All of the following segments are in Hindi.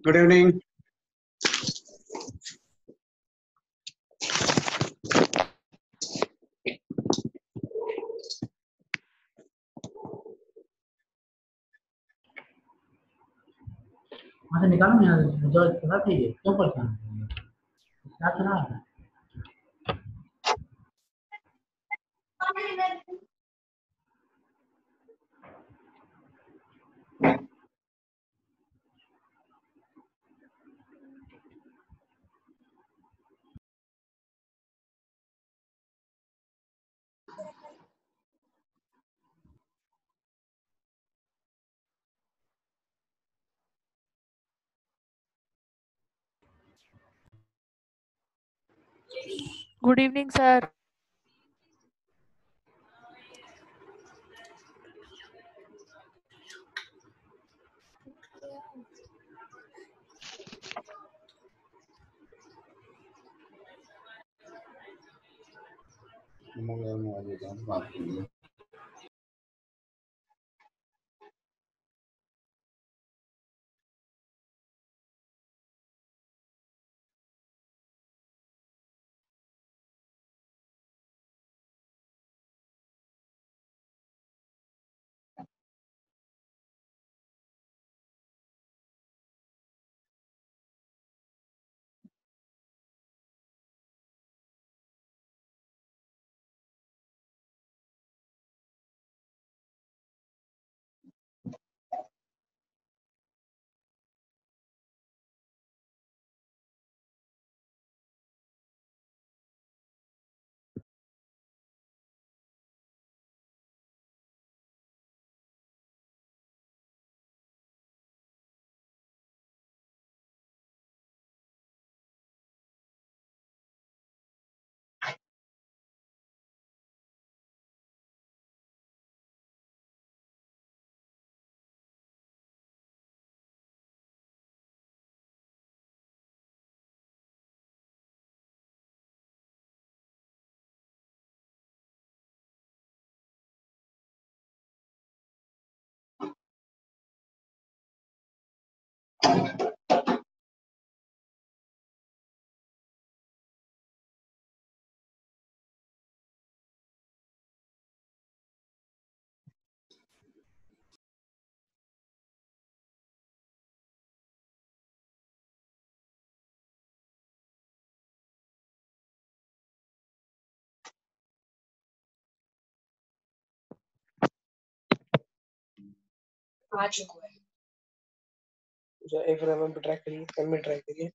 Good evening. वहाँ से निकालो ना जो पता थी क्यों परेशान हो? क्या सुना है? Good evening, sir. आ चुका है। जो एक नंबर पे ट्राई करिए, कल में ट्राई करिए।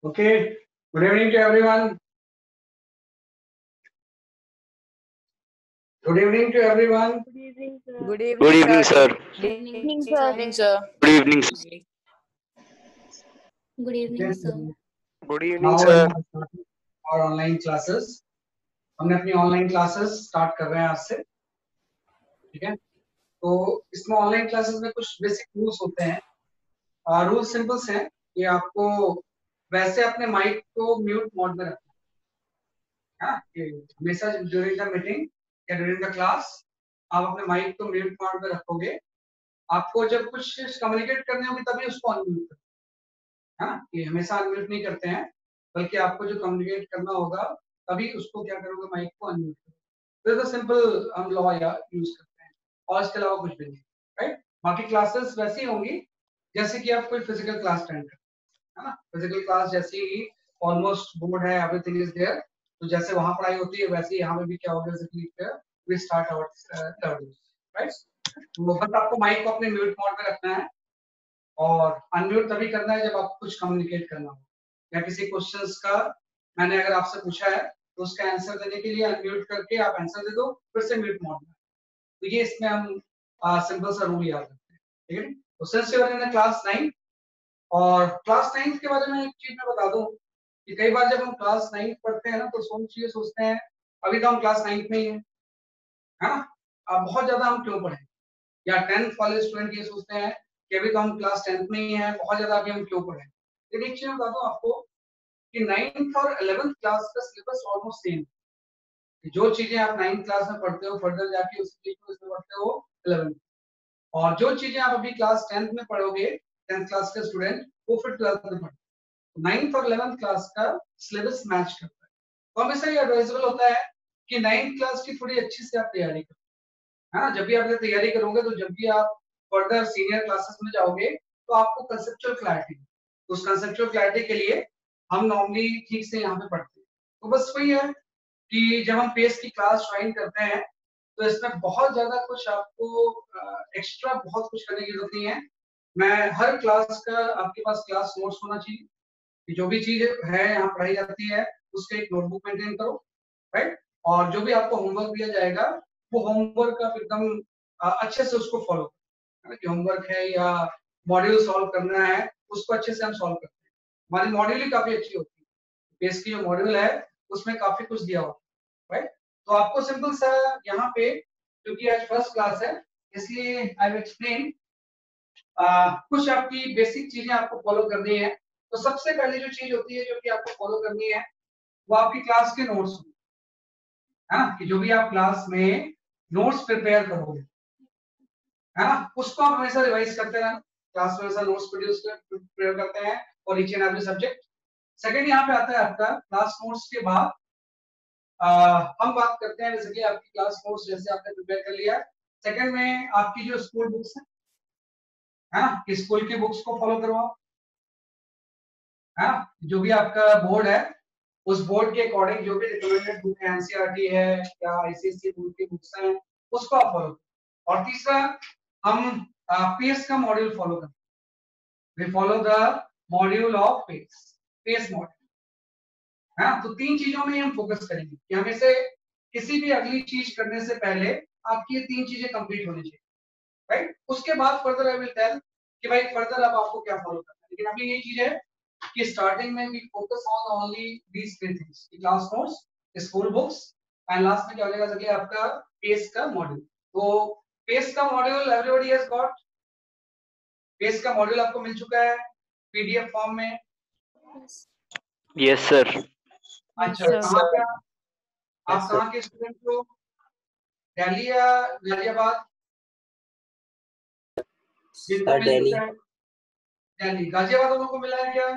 Okay. Good evening to everyone. Good evening to everyone. Good evening, sir. Good evening, sir. Good evening, Good sir. evening, sir. Good evening, sir. Good evening, Yes, sir. Good evening, Now sir. we are starting our online classes. हमने अपनी ऑनलाइन क्लासेस स्टार्ट कर रहे हैं आज से, ठीक है। तो इसमें ऑनलाइन क्लासेस में कुछ बेसिक रूल्स होते हैं। रूल्स सिंपल से हैं कि आपको वैसे अपने माइक को म्यूट मोड में रखना है, कि हमेशा ड्यूरिंग द मीटिंग या ड्यूरिंग द क्लास आप अपने माइक को म्यूट मोड में रखोगे। आपको जब कुछ कम्युनिकेट करने होगी तभी उसको अनम्यूट करो, हाँ, कि हमेशा अनम्यूट नहीं करते हैं, बल्कि आपको जो कम्युनिकेट करना होगा तभी उसको क्या करोगे, माइक को अनम्यूट करो। तो सिंपल हम लॉ या यूज करते हैं और इसके अलावा कुछ भी नहीं, राइट। बाकी क्लासेस वैसी होंगी जैसे कि आप कोई फिजिकल क्लास अटेंड करते हैं, है ना। फिजिकल क्लास जैसे ही ऑलमोस्ट बोर्ड है, एवरीथिंग इज देयर, तो जैसे वहां पढ़ाई होती है वैसे ही यहाँ पे भी क्या होगा, we start our learning, right. तो बस आपको माइक को अपने म्यूट मोड में रखना है और अनम्यूट तभी करना है जब आपको कुछ कम्युनिकेट करना हो या किसी क्वेश्चंस का मैंने अगर आपसे पूछा है तो उसका आंसर देने के लिए अनम्यूट करके आप आंसर दे दो, फिर से म्यूट मोड में। तो ये इसमें हम सिंपल सा रूल याद रखते हैं, ठीक है। तो since you are in class 9, और क्लास 9 के बारे में एक चीज मैं बता दूं कि कई बार जब हम क्लास 9 पढ़ते हैं ना तो ये सोचते हैं अभी तो हम क्लास 9 में ही है ना, बहुत ज्यादा हम क्यों पढ़े, या 10th वाले स्टूडेंट ये सोचते हैं कि अभी तो हम क्लास 10th में ही हैं, बहुत ज्यादा अभी हम क्यों पढ़े। लेकिन एक चीज बता दूं आपको कि 9th और 11th क्लास का सिलेबस ऑलमोस्ट सेम, जो चीजें आप 9th क्लास में पढ़ते हो फर्दर जाके उस चीज को इसमें पढ़ते हो 11th, और जो चीजें आप अभी क्लास 10th में पढ़ोगे 10th क्लास के स्टूडेंट वो फिर 12th में पढ़ते। 9th और 11th क्लास का सिलेबस मैच करता है, तो हमेशा ये एडवाइजेबल होता है कि 9th क्लास की थोड़ी अच्छी से आप तैयारी करो, है ना। जब भी आप तैयारी करोगे तो जब भी आप फर्दर सीनियर क्लासेस में जाओगे तो आपको कंसेप्चुअल क्लैरिटी, उस कंसेप्चुअल क्लैरिटी के लिए हम नॉर्मली ठीक से यहाँ पे पढ़ते हैं। तो बस वही है कि जब हम पेस की क्लास ज्वाइन करते हैं तो इसमें बहुत ज्यादा कुछ आपको एक्स्ट्रा बहुत कुछ करने की जरूरत नहीं है। मैं हर क्लास का आपके पास क्लास नोट्स होना चाहिए कि जो भी चीज है यहाँ पढ़ाई जाती है उसका एक नोटबुक मेंटेन करो, राइट। और जो भी आपको होमवर्क दिया जाएगा वो होमवर्क आप एकदम अच्छे से उसको फॉलो करो, कि होमवर्क है या मॉड्यूल सॉल्व करना है उसको अच्छे से हम सॉल्व करते हैं। हमारी मॉड्यूल ही काफी अच्छी होती है, बेस की जो मॉड्यूल है उसमें काफी कुछ दिया होता है, राइट। तो आपको सिंपल सा यहाँ पे, क्योंकि आज फर्स्ट क्लास है इसलिए आई विल एक्सप्लेन कुछ आपकी बेसिक चीजें आपको फॉलो करनी है। तो सबसे पहले जो चीज होती है जो कि आपको फॉलो करनी है वो आपकी क्लास के नोट्स, है ना, कि जो भी आप क्लास में नोट्स प्रिपेयर करोगे, है ना, उसको आप हमेशा रिवाइज करते रहना। क्लास में हमेशा नोट्स प्रिपेयर करते हैं और each and every subject. Second यहाँ पे आता है आपका क्लास नोट्स के बाद हम बात करते हैं जैसे कि आपकी क्लास नोट्स जैसे आपने प्रिपेयर कर लिया, सेकंड में आपकी जो स्कूल बुक्स है ना, कि स्कूल की बुक्स को फॉलो करवाओ, है ना। जो भी आपका बोर्ड है उस बोर्ड के अकॉर्डिंग जो भी रिकमेंडेड बुक है, एनसीईआरटी है या आईसीएसई बोर्ड की बुक्स हैं उसको आप फॉलो करो। और तीसरा हम पेस का मॉड्यूल फॉलो करते हैं, we follow the module of pace module, है ना। तो तीन चीजों में हम फोकस करेंगे कि हमें से किसी भी अगली चीज करने से पहले आपकी ये तीन चीजें कंप्लीट होनी चाहिए, राइट। उसके बाद फर्दर आई विल टेल कि भाई फर्दर अब आपको क्या फॉलो करना है। लेकिन अभी ये चीज है कि स्टार्टिंग में we focus on only these three things, class notes, school books, and last में क्या हो जाएगा सके आपका पेस का मॉड्यूल। तो पेस का module everybody has got, pace का मॉड्यूल आपको मिल चुका है पीडीएफ फॉर्म में। Yes sir. अच्छा, sir. कहाँ पे आप कहाँ के स्टूडेंट हो, दिल्ली या गाजियाबाद? जिनको मिल चुका है दिल्ली, गाजियाबाद वालों को मिला है क्या?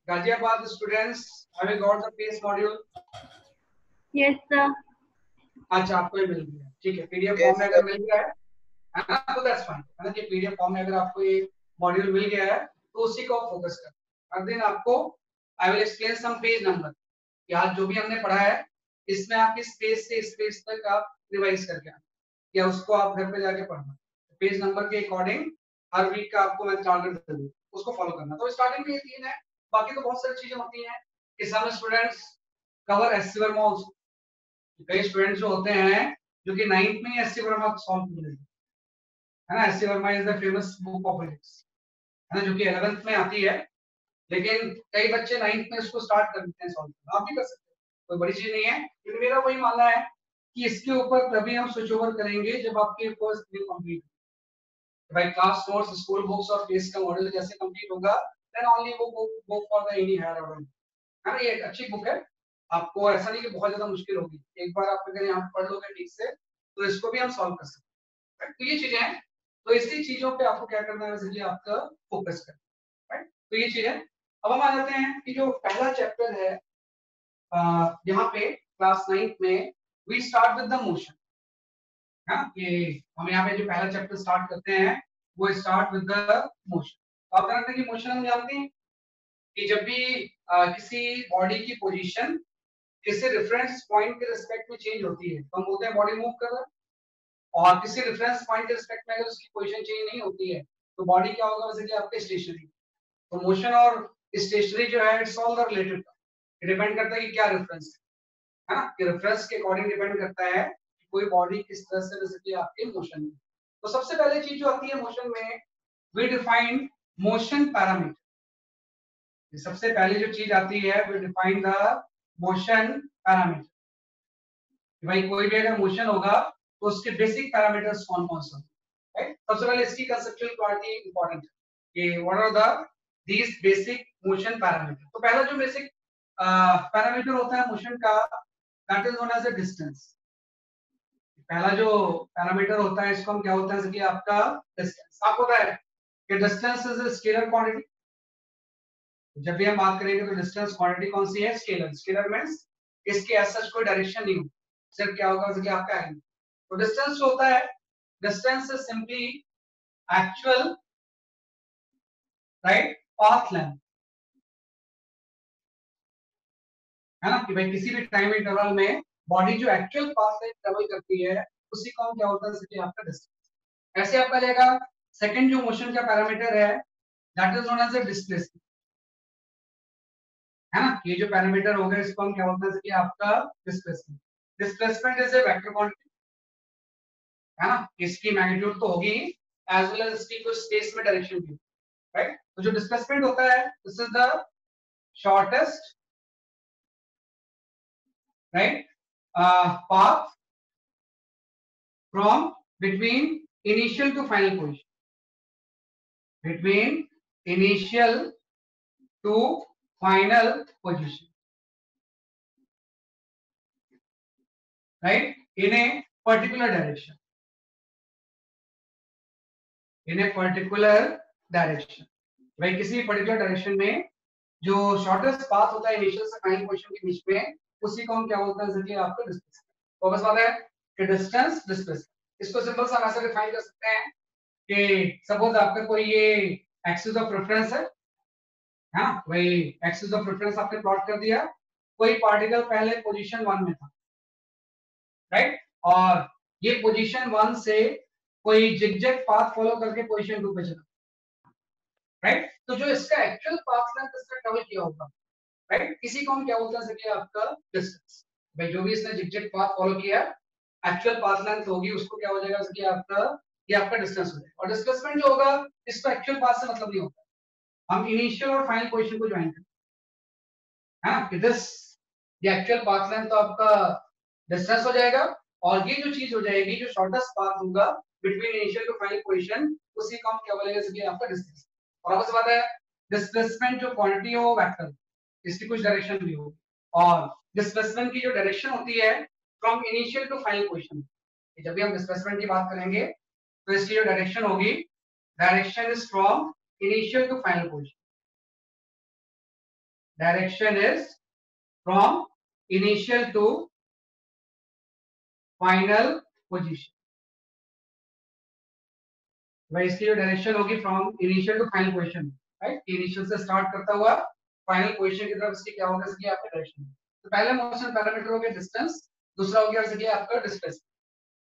Ghaziabad students have you got the pace module? Yes, sir. अच्छा, आपको ये मिल गया, ठीक है। पीडीएफ फॉर्म में अगर मिल गया है ना तो दैट्स फाइन, है ना, कि पीडीएफ फॉर्म में अगर आपको ये मॉड्यूल मिल गया है तो उसी को फोकस कर। हर दिन आपको I will explain some page number, कि आज जो भी हमने पढ़ा है इसमें आप इस पेज से इस पेज तक आप रिवाइज करके आना, या उसको आप घर पे जाके पढ़ना। पेज नंबर के अकॉर्डिंग हर वीक का आपको मैं टारगेट दूंगा, उसको फॉलो करना। तो स्टार्टिंग में ये तीन है बाकी तो बहुत सारी चीजें होती हैं कि some students cover SC Verma also. कई स्टूडेंट्स जो होते हैं जो कि 9th में एससी वर्मा सॉल्व कर लेते हैं, है ना। SC Verma is the famous book of physics, है ना, जो कि 11th में आती है, लेकिन कई बच्चे 9th में इसको स्टार्ट कर देते हैं सॉल्व करना। आप भी कर सकते हैं, कोई बड़ी चीज नहीं है। लेकिन मेरा वही मानना है कि इसके ऊपर तभी हम स्विच ओवर करेंगे जब आपके फर्स्ट वीक कंप्लीट हो, भाई क्लास नोट्स, स्कूल बुक्स और फेस का मॉडल जैसे कंप्लीट होगा, देन ओनली वो go for the any higher order, है ना। ये एक अच्छी बुक है, आपको ऐसा नहीं कि बहुत ज्यादा मुश्किल होगी, एक बार आप अगर यहाँ पढ़ लोगे ठीक से तो इसको भी हम सॉल्व कर सकते हैं। तो ये चीजें हैं, तो इसी चीजों पे आपको क्या करना है, इसलिए आपका फोकस करना है। तो ये चीज है। अब हम आ जाते हैं कि जो पहला चैप्टर है यहाँ पे क्लास 9th में, we start with the motion, है ना। कि हम यहाँ पे जो पहला चैप्टर स्टार्ट करते हैं वो स्टार्ट विद द मोशन। तो आप जानते हैं कि मोशन हम जानते हैं कि जब भी किसी बॉडी की पोजीशन किसी रेफरेंस पॉइंट के रिस्पेक्ट में चेंज होती है तो हम बोलते हैं बॉडी मूव कर रहा है, और किसी रेफरेंस पॉइंट के रिस्पेक्ट में अगर उसकी पोजीशन चेंज नहीं होती है तो बॉडी क्या होगा, वैसे कि आपके स्टेशनरी। तो मोशन और स्टेशनरी जो है it's all the related, depend करता है कि क्या रेफरेंस है ना, कि रेफरेंस के अकॉर्डिंग डिपेंड करता है कि कोई बॉडी किस तरह से जैसे कि आपके मोशन में। तो सबसे पहले चीज जो आती है मोशन में, वी डिफाइन मोशन पैरामीटर। सबसे पहले जो चीज आती है we define the motion parameter. भाई कोई भी अगर मोशन होगा तो उसके बेसिक पैरामीटर्स कौन कौन से होंगे, राइट। सबसे पहले इसकी कंसेप्चुअल क्वालिटी इंपॉर्टेंट है कि what are the these basic motion parameter. तो पहला जो बेसिक पैरामीटर होता है मोशन का, that is known as the distance. पहला जो पैरामीटर होता है इसको हम क्या होता है, जैसे कि आपका डिस्टेंस। आपको पता है कि distance is a scalar quantity. जब भी हम बात करेंगे तो डिस्टेंस क्वांटिटी कौन सी है, स्केलर। स्केलर मींस इसके एज सच कोई डायरेक्शन नहीं होती, सिर्फ क्या होगा, जैसे कि आपका एंगल। तो डिस्टेंस जो होता है, distance is simply actual right path length, है ना। कि भाई किसी भी टाइम इंटरवल में बॉडी जो एक्चुअल पाथ लेंथ ट्रेवल करती है उसी को हम क्या होता है, जैसे कि आपका डिस्टेंस। ऐसे आपका लेगा सेकंड जो मोशन का पैरामीटर है that is known as a displacement, है ना। ये जो पैरामीटर होगा इसको हम क्या बोलते हैं, कि आपका displacement. Displacement is a vector quantity, है ना। इसकी मैग्नीट्यूड तो होगी एज वेल एज इसकी कुछ स्पेस में डायरेक्शन भी, राइट। तो जो डिस्प्लेसमेंट होता है this is the shortest right path from between initial to final position, between initial to final position, right, in a particular direction, in a particular direction। भाई किसी पर्टिकुलर डायरेक्शन में जो शॉर्टेस्ट पाथ होता है इनिशियल से फाइनल पोजीशन के बीच में, उसी को हम क्या बोलते हैं, जैसे आपका डिस्टेंस। तो बस बात है कि डिस्टेंस डिस्प्लेसमेंट, इसको सिंपल सा हम ऐसे डिफाइन कर सकते हैं कि सपोज आपका कोई ये एक्सिस ऑफ रेफरेंस है, हाँ भाई एक्सिस ऑफ रेफरेंस आपने प्लॉट कर दिया, कोई पार्टिकल पहले पोजीशन 1 में था, राइट, और ये पोजीशन 1 से कोई जिगजैग पाथ फॉलो करके पोजीशन 2 पे चला, राइट। तो जो इसका एक्चुअल पाथ लेंथ इसने ट्रैवल किया होगा, राइट, इसी को हम क्या बोलते हैं, जैसे कि आपका डिस्टेंस। भाई जो भी इसने जिगजैग पाथ फॉलो किया, एक्चुअल पाथ लेंथ होगी उसको क्या हो जाएगा, जैसे कि आपका ये आपका डिस्टेंस हो जाएगा। और डिस्प्लेसमेंट जो होगा इसको एक्चुअल पाथ से मतलब नहीं होता, हम इनिशियल और फाइनल पोजीशन को ज्वाइन करते हैं, हाँ, कि दिस ये एक्चुअल पाथ लेंथ तो आपका डिस्टेंस हो जाएगा, और ये जो चीज हो जाएगी जो शॉर्टेस्ट पाथ होगा between initial to final position, उसी को हम क्या बोलेंगे, जैसे कि आपका डिस्टेंस। और आपको बात है डिस्प्लेसमेंट जो क्वांटिटी हो वो वेक्टर, इसकी कुछ डायरेक्शन भी होगी, और डिस्प्लेसमेंट की जो डायरेक्शन होती है from initial to final position. जब भी हम डिस्प्लेसमेंट की बात करेंगे तो इसकी जो डायरेक्शन होगी, direction is from initial to final position, direction is from initial to final position. भाई इसकी जो डायरेक्शन होगी from initial to final position, right, इनिशियल से स्टार्ट करता हुआ फाइनल पोजीशन की तरफ इसकी क्या होगा, इसकी आपका डायरेक्शन। तो पहले मोशन पैरामीटर हो गया डिस्टेंस, दूसरा हो गया इसकी आपका डिस्प्लेसमेंट।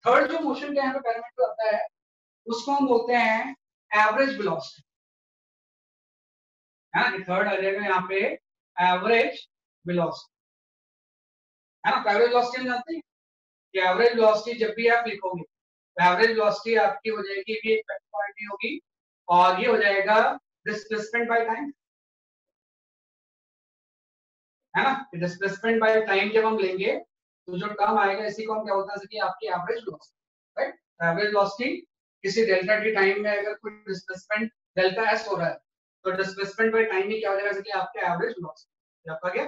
थर्ड जो मोशन का यहाँ पे पैरामीटर आता है उसको हम बोलते हैं एवरेज वेलोसिटी। है ना, थर्ड आ जाएगा यहाँ पे एवरेज वेलोसिटी, है ना। एवरेज वेलोसिटी हम जानते हैं कि एवरेज वेलोसिटी जब भी आप लिखोगे तो एवरेज वेलोसिटी आपकी हो जाएगी, ये एक वेक्टर क्वांटिटी होगी और ये हो जाएगा डिस्प्लेसमेंट बाय टाइम, है ना। डिस्प्लेसमेंट बाय टाइम जब हम लेंगे तो जो टर्म आएगा इसी को हम क्या बोलते हैं कि आपकी average velocity, right. Average velocity किसी डेल्टा टी टाइम में अगर कोई डिस्प्लेसमेंट डेल्टा एस हो रहा है तो डिस्प्लेसमेंट बाय टाइम में क्या हो जाएगा कि आपके एवरेज वेलोसिटी आपका क्या,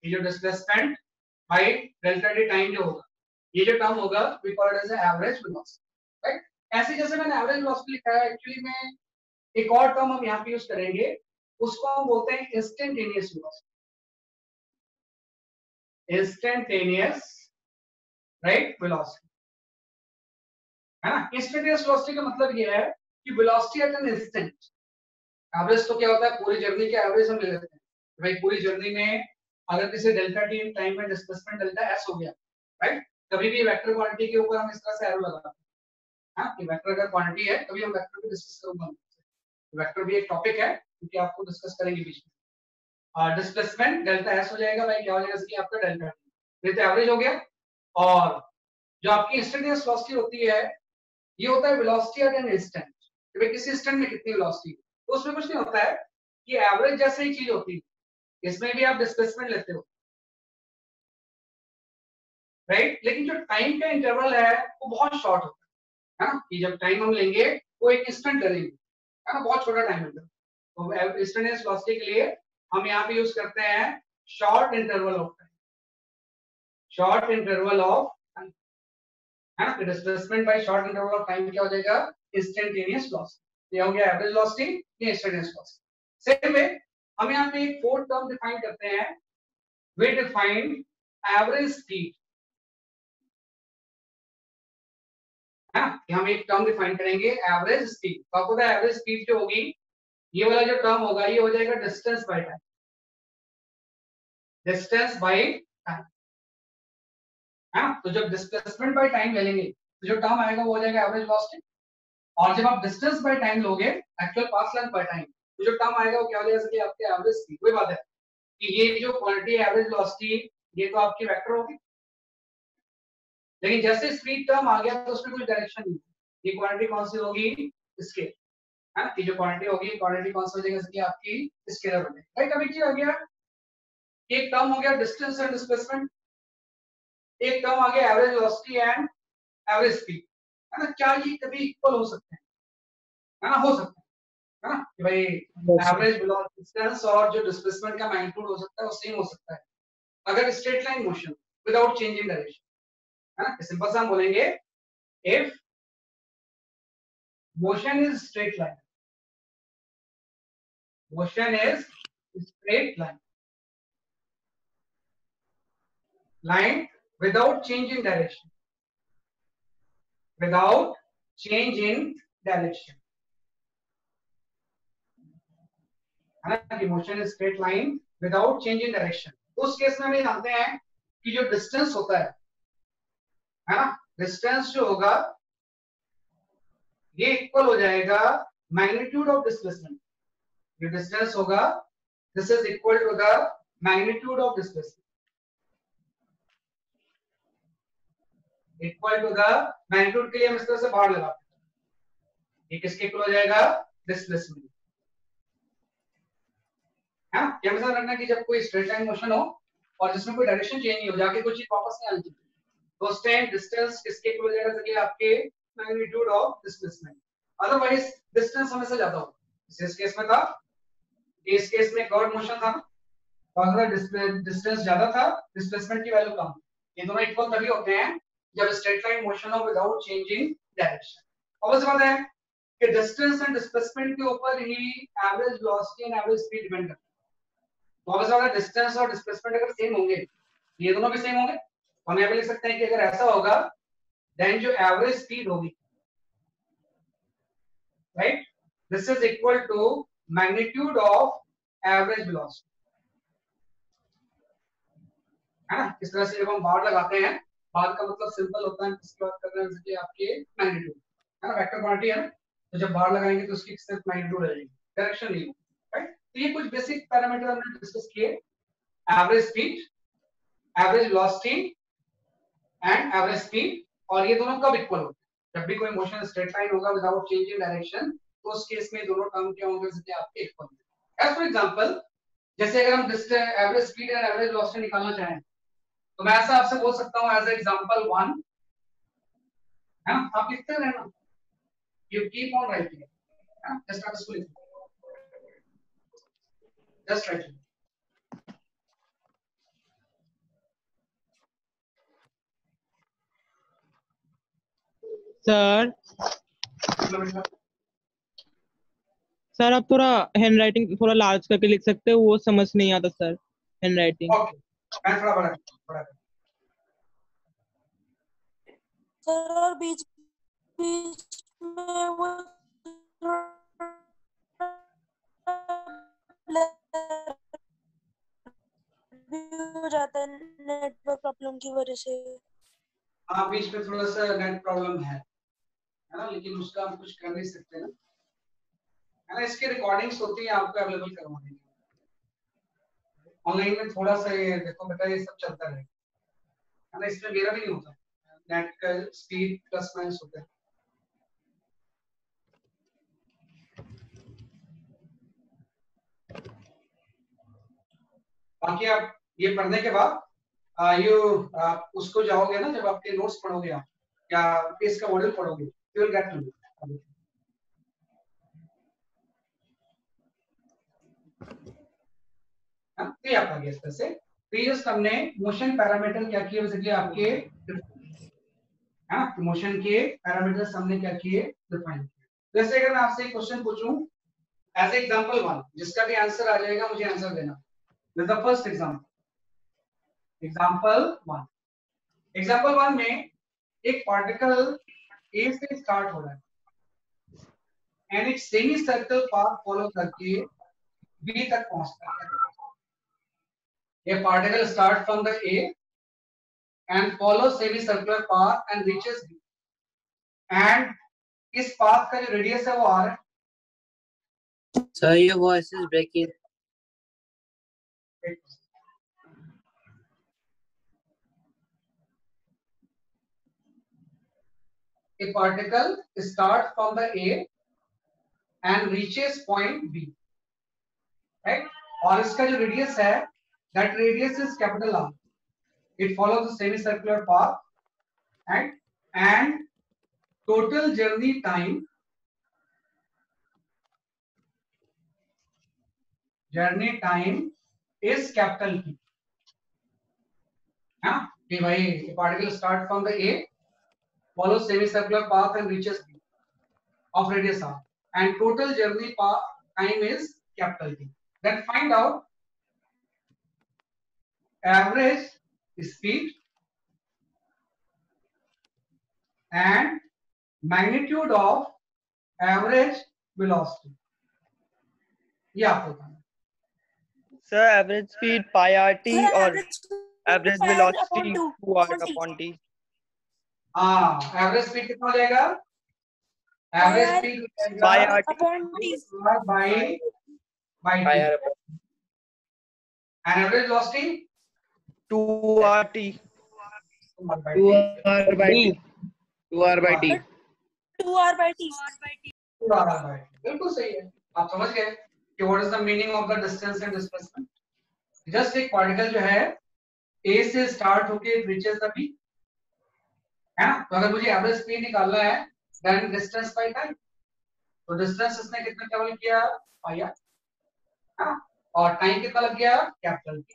ये जो displacement by delta t time जो होगा, ये जो टर्म होगा we call it as average velocity, right. ऐसे जैसे मैंने एवरेज वेलोसिटी लिखा है, एक्चुअली में एक और टर्म हम यहाँ पे यूज करेंगे, उसको हम बोलते हैं instantaneous velocity, instantaneous, right, velocity, है ना। इंस्टेंटेनियस वेलोसिटी का मतलब ये है कि velocity at an instant. Average तो क्या होता है, पूरी जर्नी का एवरेज हम ले लेते हैं, भाई पूरी जर्नी में अगर किसी डेल्टा टी टाइम में डिस्प्लेसमेंट डेल्टा एस हो गया, राइट, कभी भी वेक्टर क्वांटिटी के ऊपर हम इस तरह से एरो लगाते हैं, हाँ, कि वेक्टर अगर क्वांटिटी है तभी हम वेक्टर को डिस्कस करूंगा, वेक्टर भी एक टॉपिक है क्योंकि आपको डिस्कस करेंगे बीच में। डिस्प्लेसमेंट डेल्टा एस हो जाएगा, भाई क्या हो जाएगा कि आपका डेल्टा टी, ये तो एवरेज हो गया। और जो आपकी इंस्टेंटेनियस वेलोसिटी होती है ये होता है वेलोसिटी एट एन इंस्टेंट, कि भाई किसी इंस्टेंट में कितनी वेलोसिटी, तो उसमें कुछ नहीं होता है कि एवरेज जैसे ही चीज होती है, इसमें भी आप डिस्प्लेसमेंट लेते हो, राइट, लेकिन जो टाइम का इंटरवल है वो बहुत शॉर्ट होता है ना, कि जब टाइम हम लेंगे वो एक इंस्टेंट करेंगे, है ना, बहुत छोटा टाइम इंटरवल। तो इंस्टेंटेनियस वेलोसिटी के लिए हम यहाँ पे यूज करते हैं short interval of time, short interval of time, है ना। Displacement bye short interval of time क्या हो जाएगा, इंस्टेंटेनियस वेलोसिटी, ये हो गया एवरेज वेलोसिटी, ये इंस्टेंटेनियस वेलोसिटी। सेम वे हम यहाँ पे एक फोर्थ टर्म डिफाइन करते हैं, वी डिफाइन एवरेज स्पीड, है ना, कि हम एक टर्म डिफाइन करेंगे एवरेज स्पीड। तो आपको पता है एवरेज स्पीड जो होगी, ये वाला जो टर्म होगा ये हो जाएगा distance by time, distance by time, है ना। तो जब डिस्प्लेसमेंट बाय टाइम ले लेंगे तो जो टर्म आएगा वो हो जाएगा एवरेज वेलोसिटी, और जब आप डिस्टेंस बाय टाइम लोगे, actual path length by time, तो जो टर्म आएगा वो क्या हो जाएगा कि आपके एवरेज स्पीड। वही बात है कि ये जो क्वांटिटी एवरेज वेलोसिटी ये तो आपकी वेक्टर होगी, लेकिन जैसे स्पीड टर्म आ गया तो उसमें कोई डायरेक्शन नहीं, ये क्वांटिटी कौन सी होगी, स्केलर, है ना, कि जो क्वांटिटी होगी क्वांटिटी कौन सी हो जाएगी कि आपकी स्केलर हो जाएगी, राइट। अभी क्या आ गया, एक टर्म हो गया डिस्टेंस एंड डिस्प्लेसमेंट, एक टर्म आ गया average velocity and average speed, है ना। क्या ये कभी इक्वल हो सकते हैं, है ना, हो सकता है ना, कि भाई एवरेज वेलोसिटी डिस्टेंस और जो डिस्प्लेसमेंट का मैग्नीट्यूड हो सकता है वो सेम हो सकता है अगर straight line motion without changing direction, है ना। सिंपल सा हम बोलेंगे if motion is straight line, motion is straight line, line without change in direction, without change in direction, है ना, कि motion is straight line without change in direction। उस केस में हम जानते हैं कि जो डिस्टेंस होता है ना, डिस्टेंस जो होगा ये इक्वल हो जाएगा मैग्नीट्यूड ऑफ डिस्प्लेसमेंट, जो डिस्टेंस होगा this is equal to the magnitude of displacement, equal to the magnitude के लिए हम इस तरह से बाहर लगाते हैं, ये किसके इक्वल हो जाएगा, डिस्प्लेसमेंट, है ना। क्या ध्यान रखना कि जब कोई स्ट्रेट लाइन मोशन हो और जिसमें कोई डायरेक्शन चेंज नहीं हो, जाके कोई चीज वापस नहीं आनी चाहिए, तो उस टाइम डिस्टेंस किसके इक्वल हो जाएगा कि आपके magnitude of displacement. Otherwise distance हमेशा ज्यादा होगा, इस केस में था, इस केस में कर्व मोशन था, डिस्टेंस ज्यादा था, डिस्प्लेसमेंट की वैल्यू कम, ये दोनों इक्वल तभी होते हैं जब स्ट्रेट लाइन मोशन हो विदाउट चेंजिंग डायरेक्शन। ऑब्वियस बात है कि डिस्टेंस एंड डिस्प्लेसमेंट के ऊपर ही average velocity and average speed depend करता है। तो ऑब्वियस बात है डिस्टेंस और डिस्प्लेसमेंट अगर सेम होंगे, ये दोनों भी सेम होंगे, तो हम यहाँ पे लिख सकते हैं कि अगर ऐसा होगा देन जो एवरेज स्पीड होगी, right, this is equal to magnitude of average velocity, है ना। इस तरह से जब हम बार लगाते हैं, बार का मतलब सिंपल होता है, किसकी बात कर रहे हैं, जैसे कि आपके मैग्नीट्यूड, है ना, वेक्टर क्वांटिटी है ना, तो जब बार लगाएंगे तो उसकी सिर्फ मैग्नीट्यूड रहेगी, डायरेक्शन नहीं, राइट। तो ये कुछ बेसिक पैरामीटर हमने डिस्कस किए, average speed, average velocity and average speed, और ये दोनों कब इक्वल होते हैं? जब भी कोई मोशन स्ट्रेट लाइन होगा विदाउट चेंज इन डायरेक्शन, तो उस केस में दोनों टर्म क्या होंगे, जैसे आपके इक्वल होंगे। एज फॉर एग्जांपल, जैसे अगर हम average speed and average velocity निकालना चाहें, तो मैं ऐसा आपसे बोल सकता हूं एज एग्जांपल 1 है, आप लिखते रहना, you keep on writing, just आप इसको लिखो, जस्ट राइट। सर सर आप थोड़ा हैंड राइटिंग थोड़ा लार्ज करके लिख सकते हो, वो समझ नहीं आता सर हैंड राइटिंग। ओके, मैं थोड़ा बड़ा सर और बीच बीच में वो भी हो जाता है नेटवर्क प्रॉब्लम की वजह से। हाँ, बीच में थोड़ा सा नेट प्रॉब्लम है ना, लेकिन उसका हम कुछ कर नहीं सकते ना, है ना। इसकी रिकॉर्डिंग्स होती है, आपको अवेलेबल करवा देंगे ऑनलाइन में। थोड़ा सा ये देखो बेटा, ये सब चलता रहे, है ना, इसमें मेरा भी नहीं होता, नेट का स्पीड प्लस माइनस होता है। बाकी आप ये पढ़ने के बाद आप उसको जाओगे ना, जब आपके नोट्स पढ़ोगे आप या इसका मॉड्यूल पढ़ोगे, you will get to know. तो ये आपका गया इस तरह से। तो ये जस्ट हमने मोशन पैरामीटर क्या किए, बेसिकली आपके मोशन के पैरामीटर्स हमने क्या किए, डिफाइन किए। जैसे अगर मैं आपसे एक क्वेश्चन पूछूं एज एग्जांपल 1, जिसका भी आंसर आ जाएगा मुझे आंसर देना। दिस द फर्स्ट एग्जांपल 1 में एक पार्टिकल ए से स्टार्ट हो रहा है एंड एक सेमी सर्कल पाथ फॉलो करके बी तक पहुंचता है। A particle starts from the A and follows semicircular path and reaches B. And इस path का जो radius है वो R है। Sir, your voice is breaking. A particle starts from the A and reaches point B. Right? और इसका जो radius है, that radius is capital R. It follows the semicircular path, right? And total journey time is capital T. हाँ, कि भाई a particle start from the A, follows semicircular path and reaches B of radius R, and total journey time is capital T. Then find out average speed and magnitude of average velocity. ये आपको बताना। Sir average speed pi r t और average velocity 2r upon t। हाँ, एवरेज स्पीड कितना हो जाएगा? Average speed pi r t by and average velocity 2rt 2r by t. 2r by t. 2r by t। बिल्कुल सही है, आप समझ गए कि what is the meaning of the distance and displacement. Just एक पार्टिकल जो है ए से स्टार्ट होके रीचेस द बी, है ना। तो अगर मुझे एवरेज स्पीड निकालना है देन डिस्टेंस बाय टाइम, तो डिस्टेंस इसने कितना ट्रैवल किया, पाई आर, है ना, और टाइम कितना लग गया, कैपिटल टी,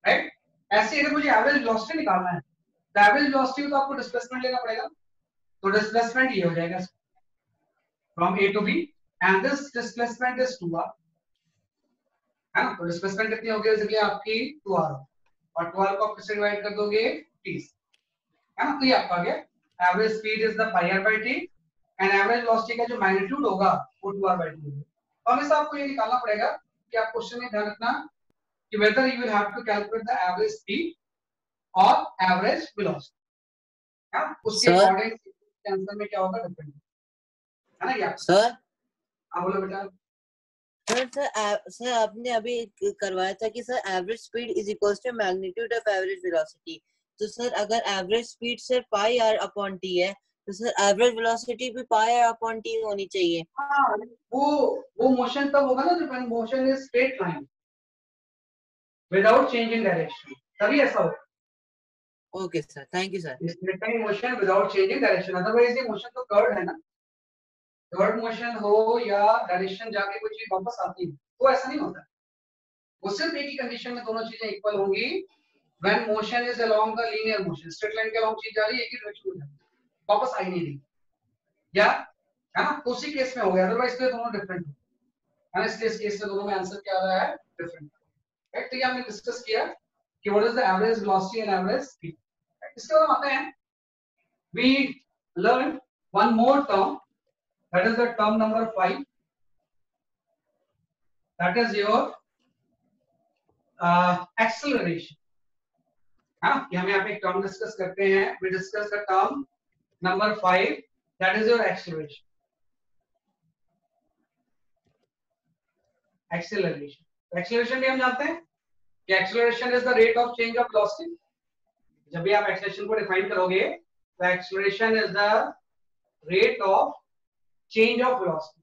राइट। ऐसे अगर मुझे एवरेज वेलोसिटी निकालना है, तो एवरेज वेलोसिटी तो आपको डिस्प्लेसमेंट लेना पड़ेगा, तो डिस्प्लेसमेंट ये हो जाएगा from A to B and this displacement is 2r, है ना। तो डिस्प्लेसमेंट कितनी होगी, बेसिकली आपकी 2r, और 2r को आप किससे डिवाइड कर दोगे, t, है ना। तो ये आपका आ गया average speed is the pi r by t and average velocity का जो मैग्नीट्यूड होगा वो 2r बाय टी होगा। तो हमेशा आपको ये निकालना पड़ेगा कि आप क्वेश्चन में ध्यान रखना कि whether you will have to calculate the average speed or average velocity, है ना। उसके अकॉर्डिंग आंसर में क्या होगा, डिपेंड, है ना। या Sir, आप बोलो बेटा। सर आपने अभी करवाया था कि sir average speed is equals to magnitude of average velocity. तो सर अगर एवरेज स्पीड सिर्फ पाई आर अपॉन टी है तो सर एवरेज वेलोसिटी भी पाई आर अपॉन टी होनी चाहिए। हाँ, वो मोशन तब होगा ना जब motion is straight line without change in direction, तभी ऐसा होगा। Okay sir, thank you sir. Straight line motion without change in direction, otherwise ये मोशन तो कर्व है ना, कर्व मोशन हो या डायरेक्शन जाके कोई चीज वापस आती है तो ऐसा नहीं होता। वो सिर्फ एक ही कंडीशन में दोनों चीजें इक्वल होंगी, when motion is along the linear motion, straight line के अलोंग चीज जा रही है एक ही डायरेक्शन में जा रही है, वापस आई नहीं रही, या है ना, तो उसी केस में हो गया, अदरवाइज तो दोनों डिफरेंट है ना, इसलिए इस केस में दोनों में आंसर क्या आ रहा है, डिफरेंट, राइट। तो ये हमने डिस्कस किया कि what is the average velocity and average speed. इसके बाद आते हैं, we learn one more term, that is the term number 5, that is your acceleration। हाँ, ये हम यहाँ पे एक टर्म डिस्कस करते हैं, we discuss the term number 5, that is your acceleration। acceleration भी हम जानते हैं कि acceleration is the rate of change of velocity। जब भी आप acceleration को डिफाइन करोगे तो acceleration is the rate of change of velocity,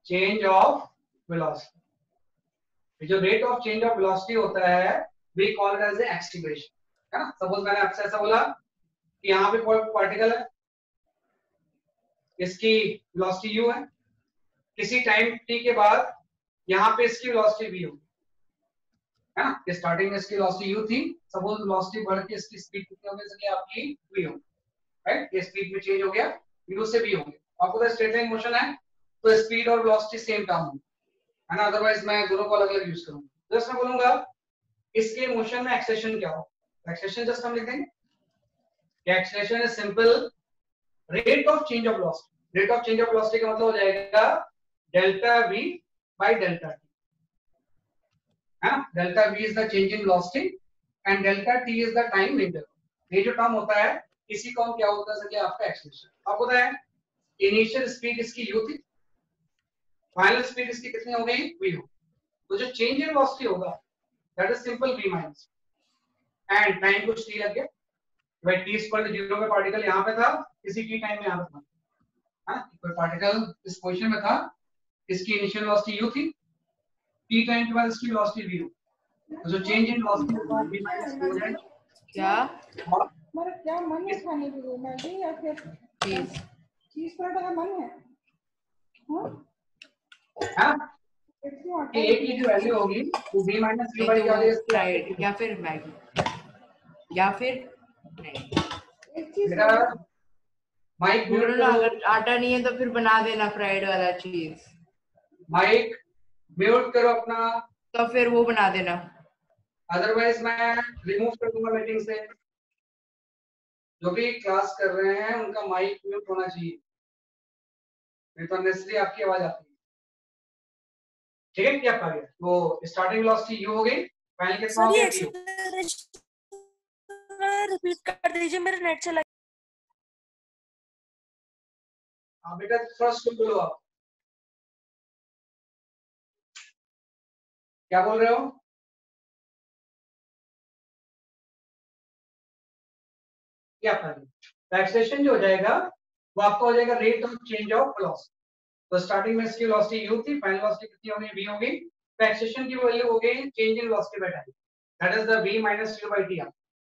change of velocity। जो rate of change of velocity होता है we call it as a acceleration, है ना। सपोज मैंने आपसे ऐसा बोला कि यहाँ पे कोई पार्टिकल है, इसकी velocity u है, किसी टाइम t के बाद यहाँ पे इसकी velocity v होगी, है ना। स्टार्टिंग में इसकी velocity u थी, सपोज velocity बढ़ के इसकी स्पीड कितनी हो गई, आपकी v होगी, राइट। ये स्पीड में चेंज हो गया, u से v हो गया। आपको तो स्ट्रेट लाइन मोशन है तो स्पीड और वेलोसिटी सेम टर्म होगी, है ना, अदरवाइज मैं दोनों को अलग अलग यूज करूंगा। जस्ट मैं बोलूंगा इसके मोशन में एक्सेलेरेशन क्या हो, एक्सेलेरेशन जस्ट हम लिख देंगे कि acceleration is simple rate of change of velocity. Rate of change of velocity का मतलब हो जाएगा delta v by delta t, है ना। Delta v is the change in velocity and delta t is the time interval. ये जो टर्म होता है इसी को हम क्या होता है आपका एक्सेलेरेशन। आपको पता है इनिशियल स्पीड इसकी u थी, फाइनल स्पीड इसकी कितनी हो गई, v हो, तो जो चेंज इन वेलोसिटी होगा that is simple v minus, and time कुछ t लग गया, भाई t इक्वल टू 0 पे पार्टिकल यहाँ पे था, इसी t टाइम में यहाँ पे था, हाँ, कोई पार्टिकल इस पोजीशन में था, इसकी इनिशियल वेलोसिटी u थी, t टाइम के बाद इसकी वेलोसिटी v हो, तो जो चेंज इन वेलोसिटी होगा v माइनस v हो जाएगा। क्या मेरा क्या मन है खाने के लिए, मैगी या फिर चीज पराठा का मन है, हाँ, कि एक की जो वैल्यू होगी वो v माइनस v बाई क्या फ्राइड या फिर मैगी या फिर नहीं, एक चीज मेरा माइक म्यूट बोलो ना, करो, अगर आटा नहीं है तो फिर बना देना फ्राइड वाला चीज, माइक म्यूट करो अपना, तो फिर वो बना देना, अदरवाइज मैं रिमूव कर दूंगा मीटिंग से। जो भी क्लास कर रहे हैं उनका माइक म्यूट होना चाहिए, नहीं तो अननेसेसरी आपकी आवाज आती है, ठीक है। क्या आ गया, तो स्टार्टिंग वेलोसिटी u हो गई, फाइनल कितना हो गया v। रिपीट कर दीजिए, मेरे नेट चला। हाँ बेटा फर्स्ट बोलो, आप क्या बोल रहे हो, क्या एक्सेलेरेशन जो हो जाएगा वो आपका हो जाएगा rate of change of velocity. तो स्टार्टिंग में इसकी वेलोसिटी u थी, फाइनल वेलोसिटी कितनी होगी, v होगी, तो एक्सेलेरेशन की वैल्यू हो गई change in velocity by time, that is the v minus u by t,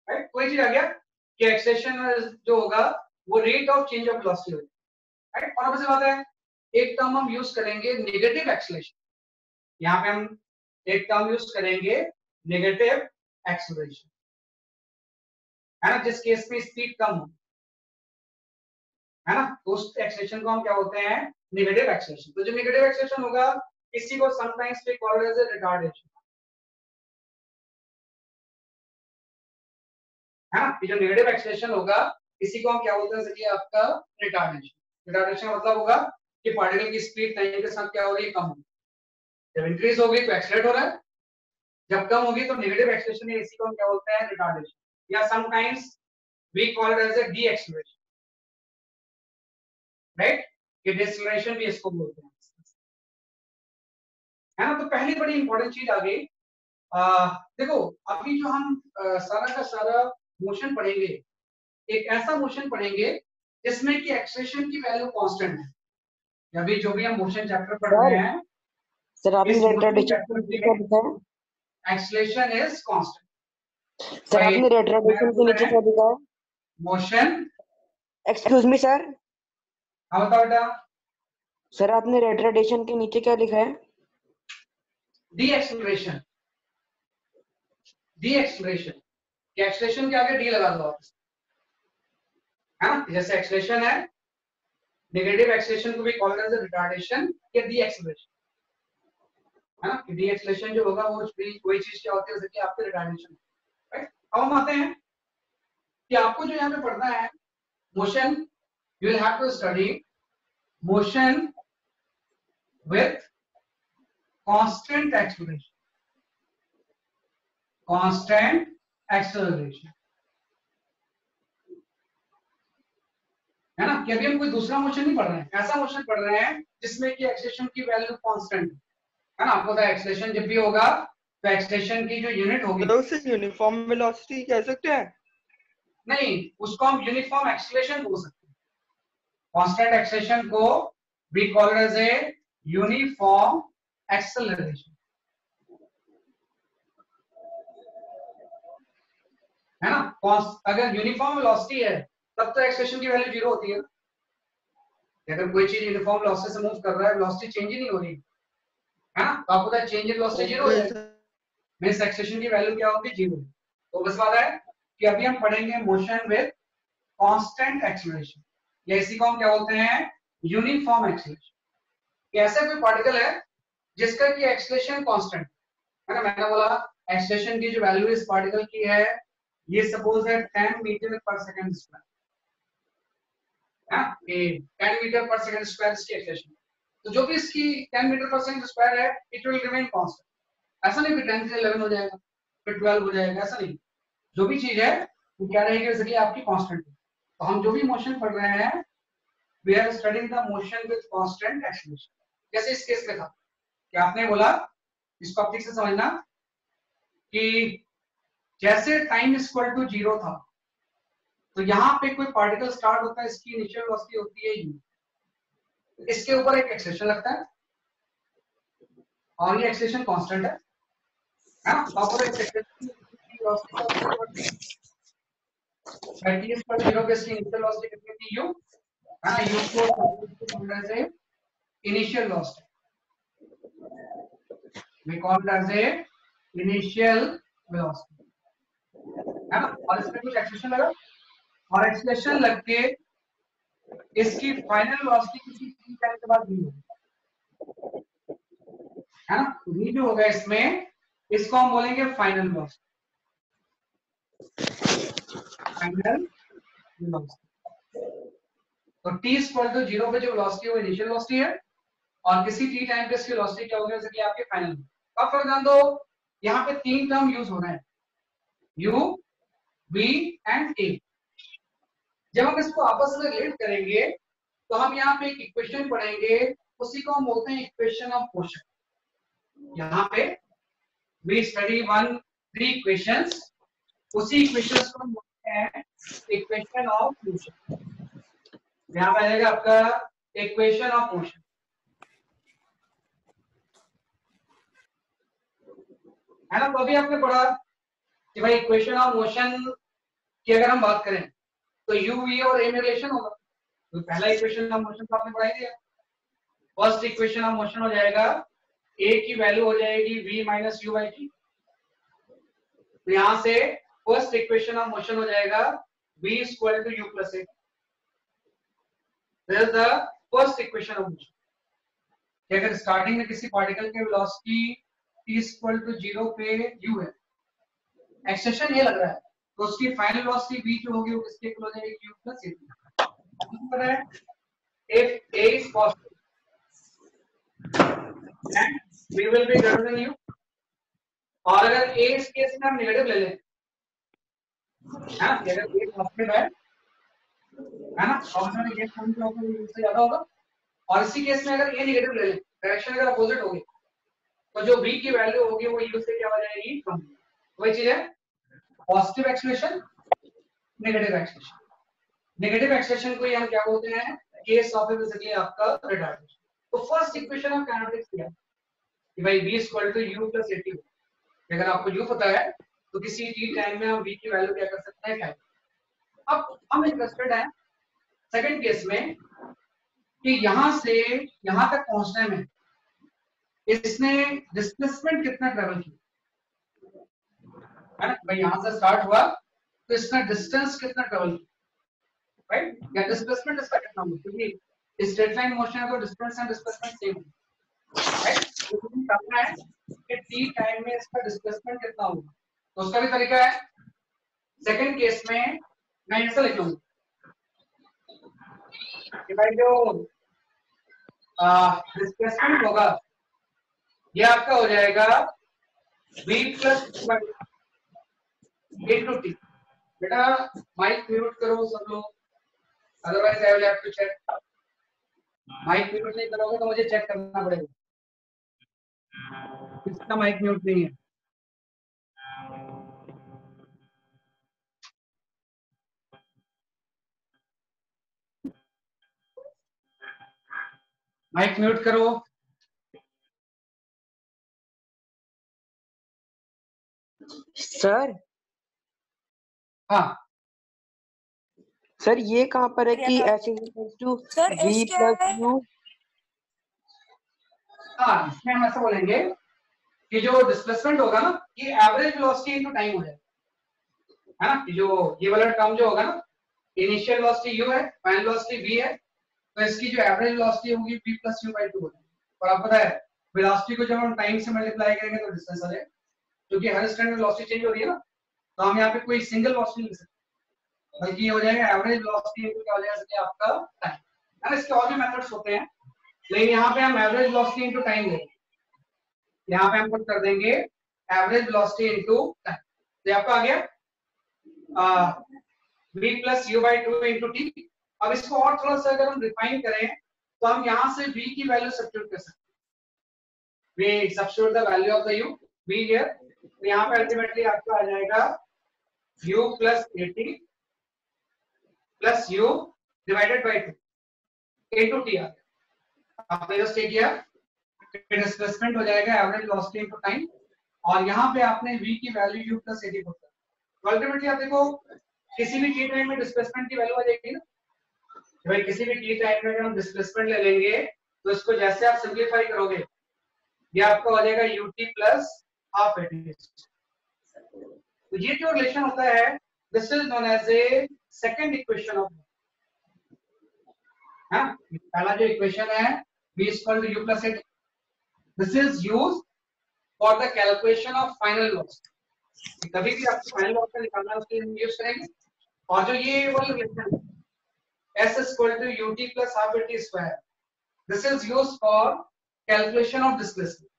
right. कोई चीज आ गया कि एक्सेलेरेशन जो होगा वो rate of change of velocity होगी, राइट। और अब से बात है, एक टर्म हम यूज करेंगे नेगेटिव एक्सेलेरेशन, यहाँ पे हम एक टर्म यूज करेंगे नेगेटिव एक्सेलरेशन, है ना, जिस केस में स्पीड कम हो, है ना, तो उस एक्सेलरेशन को हम क्या बोलते हैं, नेगेटिव एक्सेलरेशन। तो जो नेगेटिव एक्सेलरेशन होगा इसी को sometimes we call as a retardation, है ना। ये जो नेगेटिव एक्सेलरेशन होगा इसी को हम क्या बोलते हैं, जैसे आपका रिटार्डेशन। रिटार्डेशन मतलब होगा कि पार्टिकल की स्पीड टाइम के साथ क्या हो रही है, कम होगी। जब इंक्रीज होगी तो एक्सेलरेट हो रहा है, जब कम होगी तो नेगेटिव एक्सेलरेशन है, इसी को हम क्या बोलते हैं, रिटार्डेशन, या sometimes we call it as a de acceleration, right. ये डिसेलरेशन भी इसको बोलते हैं, है ना। तो पहली बड़ी इंपॉर्टेंट चीज आ गई। देखो अभी जो हम सारा का सारा मोशन पढ़ेंगे, एक ऐसा मोशन पढ़ेंगे जिसमें कि एक्सेलरेशन की वैल्यू कांस्टेंट है। अभी जो भी हम मोशन चैप्टर पढ़ रहे हैं, सर आपने इस मोशन रेट्रोडेशन चैप्टर के नीचे क्या में लिखा है? Acceleration is constant. सर आपने रेट्रोडेशन के नीचे क्या लिखा है? Motion, excuse me sir. हाँ बताओ बेटा। सर आपने रेट्रोडेशन के नीचे क्या लिखा है? D acceleration, D acceleration, acceleration के आगे डी लगा दो आप, है ना। जैसे एक्सेलरेशन है, नेगेटिव एक्सेलरेशन को भी कॉल करते हैं रिटार्डेशन या डी एक्सेलरेशन, है ना। डी एक्सेलरेशन जो होगा वो कोई चीज क्या होती है, जैसे कि आपके रिटार्डेशन, राइट। अब हम आते हैं कि आपको जो यहाँ पे पढ़ना है motion, you will have to study motion with constant acceleration, constant acceleration, है ना। कि अभी हम कोई दूसरा मोशन नहीं पढ़ रहे हैं, ऐसा मोशन पढ़ रहे हैं जिसमें कि एक्सेलरेशन की वैल्यू कांस्टेंट है ना। आपको पता है एक्सेलरेशन जब भी होगा तो एक्सेलरेशन की जो यूनिट होगी, तो उसे यूनिफॉर्म वेलोसिटी कह सकते हैं? नहीं, उसको हम यूनिफॉर्म एक्सेलरेशन बोल सकते हैं। कांस्टेंट एक्सेलरेशन को we call as a uniform acceleration, है ना। अगर यूनिफॉर्म वेलोसिटी है तब तो एक्सेलरेशन की वैल्यू 0 होती है। अगर कोई चीज यूनिफॉर्म वेलोसिटी से मूव कर रहा है, वेलोसिटी चेंज ही नहीं हो रही, है ना, तो आपको पता है चेंज इन वेलोसिटी 0 हो जाएगा, मींस एक्सेलरेशन की वैल्यू क्या होगी? 0। तो बस बात है कि अभी हम पढ़ेंगे मोशन विद कांस्टेंट एक्सेलरेशन, या इसी को हम क्या बोलते हैं? Uniform acceleration. कि ऐसा कोई पार्टिकल है जिसका कि एक्सेलरेशन कांस्टेंट है ना। मैंने बोला एक्सेलरेशन की जो वैल्यू इस पार्टिकल की है, ये सपोज है 10 मीटर पर सेकंड स्क्वायर, हाँ, 10 मीटर पर सेकंड स्क्वायर इसकी एक्सेलरेशन। तो जो भी इसकी 10 मीटर पर सेकंड स्क्वायर है, इट विल रिमेन कांस्टेंट। ऐसा नहीं कि 10 से 11 हो जाएगा, फिर 12 हो जाएगा, ऐसा नहीं। जो भी चीज है वो क्या रहेगी, जैसे कि आपकी कांस्टेंट है। तो हम जो भी मोशन पढ़ रहे हैं, we are studying the motion with constant acceleration. जैसे इस केस में था कि आपने बोला, इसको आप ठीक से समझना, कि जैसे टाइम इक्वल टू 0 था, तो यहाँ पे कोई पार्टिकल स्टार्ट होता है, इसकी इनिशियल वेलोसिटी होती है u, इसके ऊपर एक एक्सेलरेशन लगता है और ये एक्सेलरेशन कांस्टेंट है, हाँ। और एक एक्सेलरेशन की वेलोसिटी का t इक्वल टू 0 पे इसकी इनिशियल वेलोसिटी कितनी थी u, हाँ, u को called as initial velocity, we called as a initial velocity, है ना। और इसमें कुछ एक्सेलरेशन लगा, और एक्सेलरेशन लग के इसकी फाइनल वेलोसिटी किसी t टाइम के बाद v होगी, है ना। तो v जो होगा इसमें, इसको हम बोलेंगे फाइनल वेलोसिटी, फाइनल वेलोसिटी। तो t इक्वल टू 0 पे जो वेलोसिटी है वो इनिशियल वेलोसिटी है, और किसी t टाइम पे इसकी वेलोसिटी क्या होगी, जैसे कि आपके फाइनल। अब फॉर ध्यान दो, यहाँ पे 3 टर्म यूज हो रहे हैं, u, v एंड a। जब हम इसको आपस में रिलेट करेंगे तो हम यहाँ पे एक इक्वेशन पढ़ेंगे, उसी को हम बोलते हैं इक्वेशन ऑफ मोशन। यहाँ पे वी स्टडी 3 इक्वेशंस, उसी इक्वेशंस को हम बोलते हैं इक्वेशन ऑफ मोशन। यहाँ पे आएगा आपका इक्वेशन ऑफ मोशन, है ना। तो अभी आपने पढ़ा कि भाई इक्वेशन ऑफ मोशन की अगर हम बात करें तो u, v और a में रिलेशन होगा। तो पहला इक्वेशन ऑफ मोशन तो आपने पढ़ा ही दिया। फर्स्ट इक्वेशन ऑफ मोशन हो जाएगा, a की वैल्यू हो जाएगी v minus u by t। तो यहां से फर्स्ट इक्वेशन ऑफ मोशन हो जाएगा v equal to u plus a। This is the first equation of motion. अगर स्टार्टिंग में किसी पार्टिकल की वेलोसिटी t इक्वल टू 0 पे u है, एक्सेलरेशन ये लग रहा है, तो उसकी फाइनल वेलोसिटी v जो होगी वो किसके इक्वल हो जाएगी, u plus a। if a is positive and v will be greater than u, और अगर a इस केस में हम नेगेटिव ले लें, है ना, अगर a पॉजिटिव है ना, और अगर ये पॉइंट से ज्यादा होगा, और इसी केस में अगर a नेगेटिव ले लें, डायरेक्शन अगर अपोजिट होगी, तो जो v की वैल्यू होगी वो u से क्या हो जाएगी, कम। वही चीज है positive acceleration, negative acceleration. Negative acceleration को हम क्या बोलते हैं, केस ऑफ बेसिकली आपका रिटार्डेशन। तो फर्स्ट इक्वेशन ऑफ काइनेटिक्स किया कि भाई v u + at। अगर आपको u पता है तो किसी t टाइम में हम v की वैल्यू क्या कर सकते हैं, क्या। अब हम इंटरेस्टेड हैं सेकंड केस में कि यहां से यहां तक पहुंचने में इसने डिस्प्लेसमेंट कितना ट्रेवल किया, है ना। भाई यहां से स्टार्ट हुआ तो इसने डिस्टेंस कितना ट्रेवल किया, राइट, या डिस्प्लेसमेंट इसका कितना हुआ, क्योंकि स्ट्रेट लाइन मोशन है तो डिस्टेंस एंड डिस्प्लेसमेंट सेम है, राइट। तो तुम्हें करना है कि t टाइम में इसका डिस्प्लेसमेंट कितना होगा, तो उसका भी तरीका है। सेकंड केस में मैं ऐसा लिख लूंगा कि भाई जो डिस्प्लेसमेंट होगा ये आपका हो जाएगा v + * t। बेटा माइक म्यूट करो सब लोग, otherwise I will have to check. Mike mute नहीं करोगे तो मुझे चेक करना पड़ेगा किसका माइक म्यूट नहीं है। माइक म्यूट करो। सर हाँ सर ये कहाँ पर है कि h सर v एस क्या है? + u। हाँ, इसमें हम ऐसा बोलेंगे कि जो डिस्प्लेसमेंट होगा ना ये एवरेज वेलोसिटी इनटू टाइम हो जाएगा, है ना। कि जो ये वाला टर्म जो होगा ना, इनिशियल वेलोसिटी u है, फाइनल वेलोसिटी v है, तो इसकी जो एवरेज वेलोसिटी होगी v + u/2 होगी। और आपको पता है वेलोसिटी को जब हम टाइम से मल्टीप्लाई करेंगे तो डिस्टेंस आ जाएगा, क्योंकि हर इंस्टेंट में वेलोसिटी चेंज हो रही है ना। तो हम यहाँ पे कोई सिंगल वेलोसिटी नहीं लिख सकते, बल्कि ये हो जाएगा एवरेज वेलोसिटी इनटू क्या हो जाएगा आपका टाइम, है ना। इसके और भी मेथड्स होते हैं, लेकिन यहाँ पे हम एवरेज वेलोसिटी इनटू टाइम लेंगे। यहाँ पे हम पुट कर देंगे एवरेज वेलोसिटी इनटू टाइम। तो आपका आ गया v + u/2 इनटू t। अब इसको और थोड़ा सा अगर हम रिफाइन करें तो हम यहाँ से v की वैल्यू सब्स्टिट्यूट कर सकते हैं। we substitute the value of the u v here, तो यहाँ पे अल्टीमेटली आपका आ जाएगा u + at + u divided by 2 into t। आपने जस्ट ये किया, डिस्प्लेसमेंट हो जाएगा एवरेज वेलोसिटी इनटू टाइम, और यहाँ पे आपने v की वैल्यू u + at पुट कर। तो अल्टीमेटली आप देखो किसी भी t टाइम में डिस्प्लेसमेंट की वैल्यू आ जाएगी ना। भाई किसी भी t टाइम में अगर हम डिस्प्लेसमेंट ले लेंगे तो इसको जैसे आप सिंपलीफाई करोगे ये आपका हो जाएगा ut + ½ at। तो ये जो रिलेशन होता है this is known as a second equation of, हाँ, पहला जो इक्वेशन है v = u + at, this is used for the calculation of final velocity. कभी भी आपको फाइनल वेलोसिटी निकालना है उसके लिए यूज करेंगे। और जो ये वाला रिलेशन है s = ut + ½ at², this is used for calculation of displacement.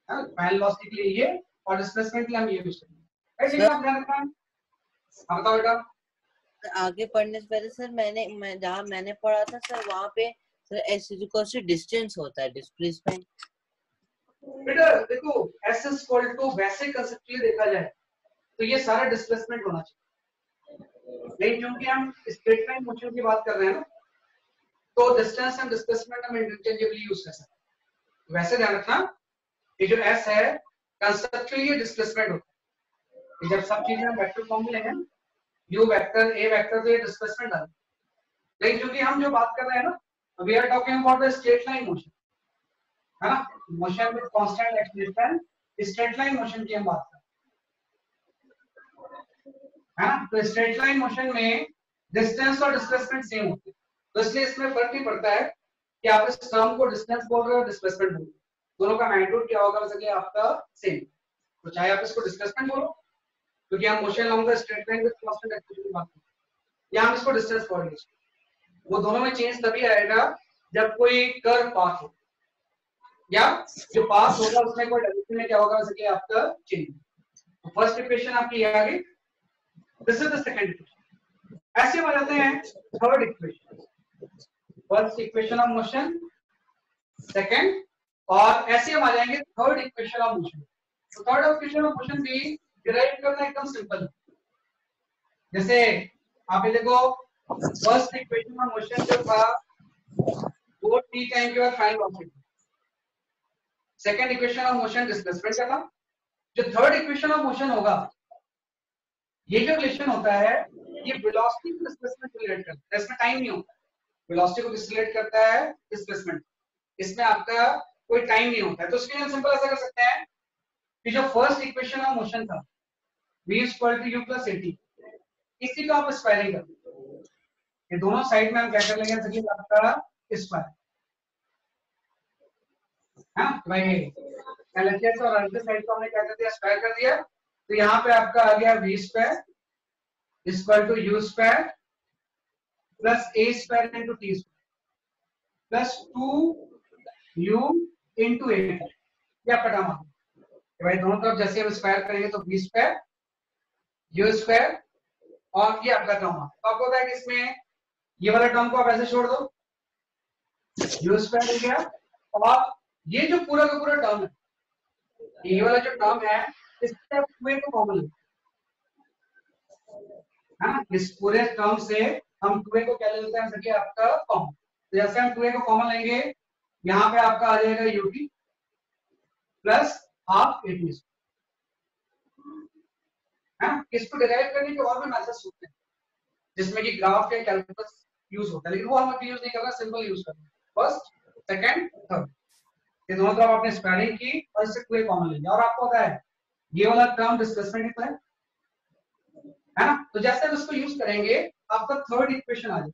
हां, फाइनल वेलोसिटी के लिए ये और डिस्प्लेसमेंट के लिए हम ये यूज करेंगे। ऐसे आप ध्यान रखना। अब बताओ बेटा, आगे पढ़ने से पहले सर मैं जहाँ मैंने पढ़ा था सर वहाँ पे सर s = डिस्टेंस होता है, डिस्प्लेसमेंट। बेटा देखो s = वैसे कंसेप्चुअली देखा जाए तो ये सारा डिस्प्लेसमेंट होना चाहिए, लेकिन क्योंकि हम स्ट्रेट लाइन मोशन की बात कर रहे हैं ना तो डिस्टेंस एंड डिस्प्लेसमेंट हम इंटरचेंजेबली यूज कर सकते हैं। वैसे ध्यान रखना ये जो s है कंसेप्चुअली डिस्प्लेसमेंट होता है। जब सब चीजें हम वेक्टर फॉर्म में लेंगे u वेक्टर a वेक्टर तो ये डिस्प्लेसमेंट आ, लेकिन क्योंकि हम जो बात कर रहे हैं ना we are talking about the straight line motion, है ना, motion with constant acceleration, straight line motion की हम बात कर रहे हैं, तो स्ट्रेट लाइन मोशन में डिस्टेंस और डिस्प्लेसमेंट सेम होते हैं, तो इसलिए इसमें फर्क नहीं पड़ता है कि आप इस टर्म को डिस्टेंस बोल रहे हो डिस्प्लेसमेंट बोल रहे हो, दोनों का मैग्नीट्यूड क्या होगा वैसे आपका सेम। तो चाहे आप इसको डिस्प्लेसमेंट बोलो क्योंकि हम motion long the straight line with constant acceleration की बात कर रहे हैं, या हम इसको डिस्टेंस बोल रहे हैं, वो दोनों में चेंज तभी आएगा जब कोई कर्व पास हो, या जो पास होगा उसमें कोई डायरेक्शन में क्या होगा वैसे आपका चेंज। तो फर्स्ट इक्वेशन आपकी आ गई, this is the second equation. ऐसे हो जाते हैं third equation, first equation of motion, second और ऐसे हम आ जाएंगे थर्ड इक्वेशन ऑफ मोशन। तो थर्ड इक्वेशन ऑफ मोशन भी डिराइव करना एकदम सिंपल। जैसे आप ये देखो, फर्स्ट इक्वेशन ऑफ मोशन जो था वो t टाइम के बाद final velocity, second equation of motion displacement का था। जो थर्ड इक्वेशन ऑफ मोशन होगा, ये जो रिलेशन होता है ये वेलोसिटी को डिस्प्लेसमेंट को रिलेट करता है, इसमें टाइम नहीं होता। वेलोसिटी को किससे रिलेट करता है? डिस्प्लेसमेंट। इसमें आपका कोई टाइम नहीं होता है। तो इसके लिए हम सिंपल ऐसा कर सकते हैं कि जो फर्स्ट इक्वेशन ऑफ मोशन था v = u + at, इसी को आप स्क्वायरिंग कर दो। ये दोनों साइड में हम क्या कर लेंगे, सभी आपका स्क्वायर, हाँ भाई एलएचएस और अल्फा साइड को हमने क्या कर दिया, स्क्वायर कर दिया। तो यहाँ पे आपका आ गया v² = u² + a² × t² + 2u × 8। ये आपका टर्म आ गया भाई। दोनों तरफ जैसे हम स्क्वायर करेंगे तो v² u² और ये आपका टर्म आ। तो आपको पता है कि इसमें ये वाला टर्म को आप ऐसे छोड़ दो, u² हो गया, और ये जो पूरा का पूरा टर्म है, ये वाला जो टर्म है इससे आप 2a को कॉमन लेते हैं। इस पूरे टर्म से हम 2a को क्या लेते हैं, सके आपका कॉमन। तो जैसे हम 2a को कॉमन लेंगे, यहाँ पे आपका आ जाएगा ut + ½ at²। इसको डिराइव करने के और भी मेथड्स होते हैं जिसमें कि ग्राफ या कैलकुलस यूज होता है, लेकिन वो हम अभी यूज नहीं कर रहे, सिंपल यूज कर रहे हैं। फर्स्ट, सेकंड, थर्ड, ये दोनों तरफ आपने स्क्वायरिंग की और इससे 2a कॉमन ले लिया, और आपको पता है ये वाला टर्म डिस्प्लेसमेंट है ना। तो जैसे हम इसको यूज करेंगे, आपका थर्ड इक्वेशन आ जाएगा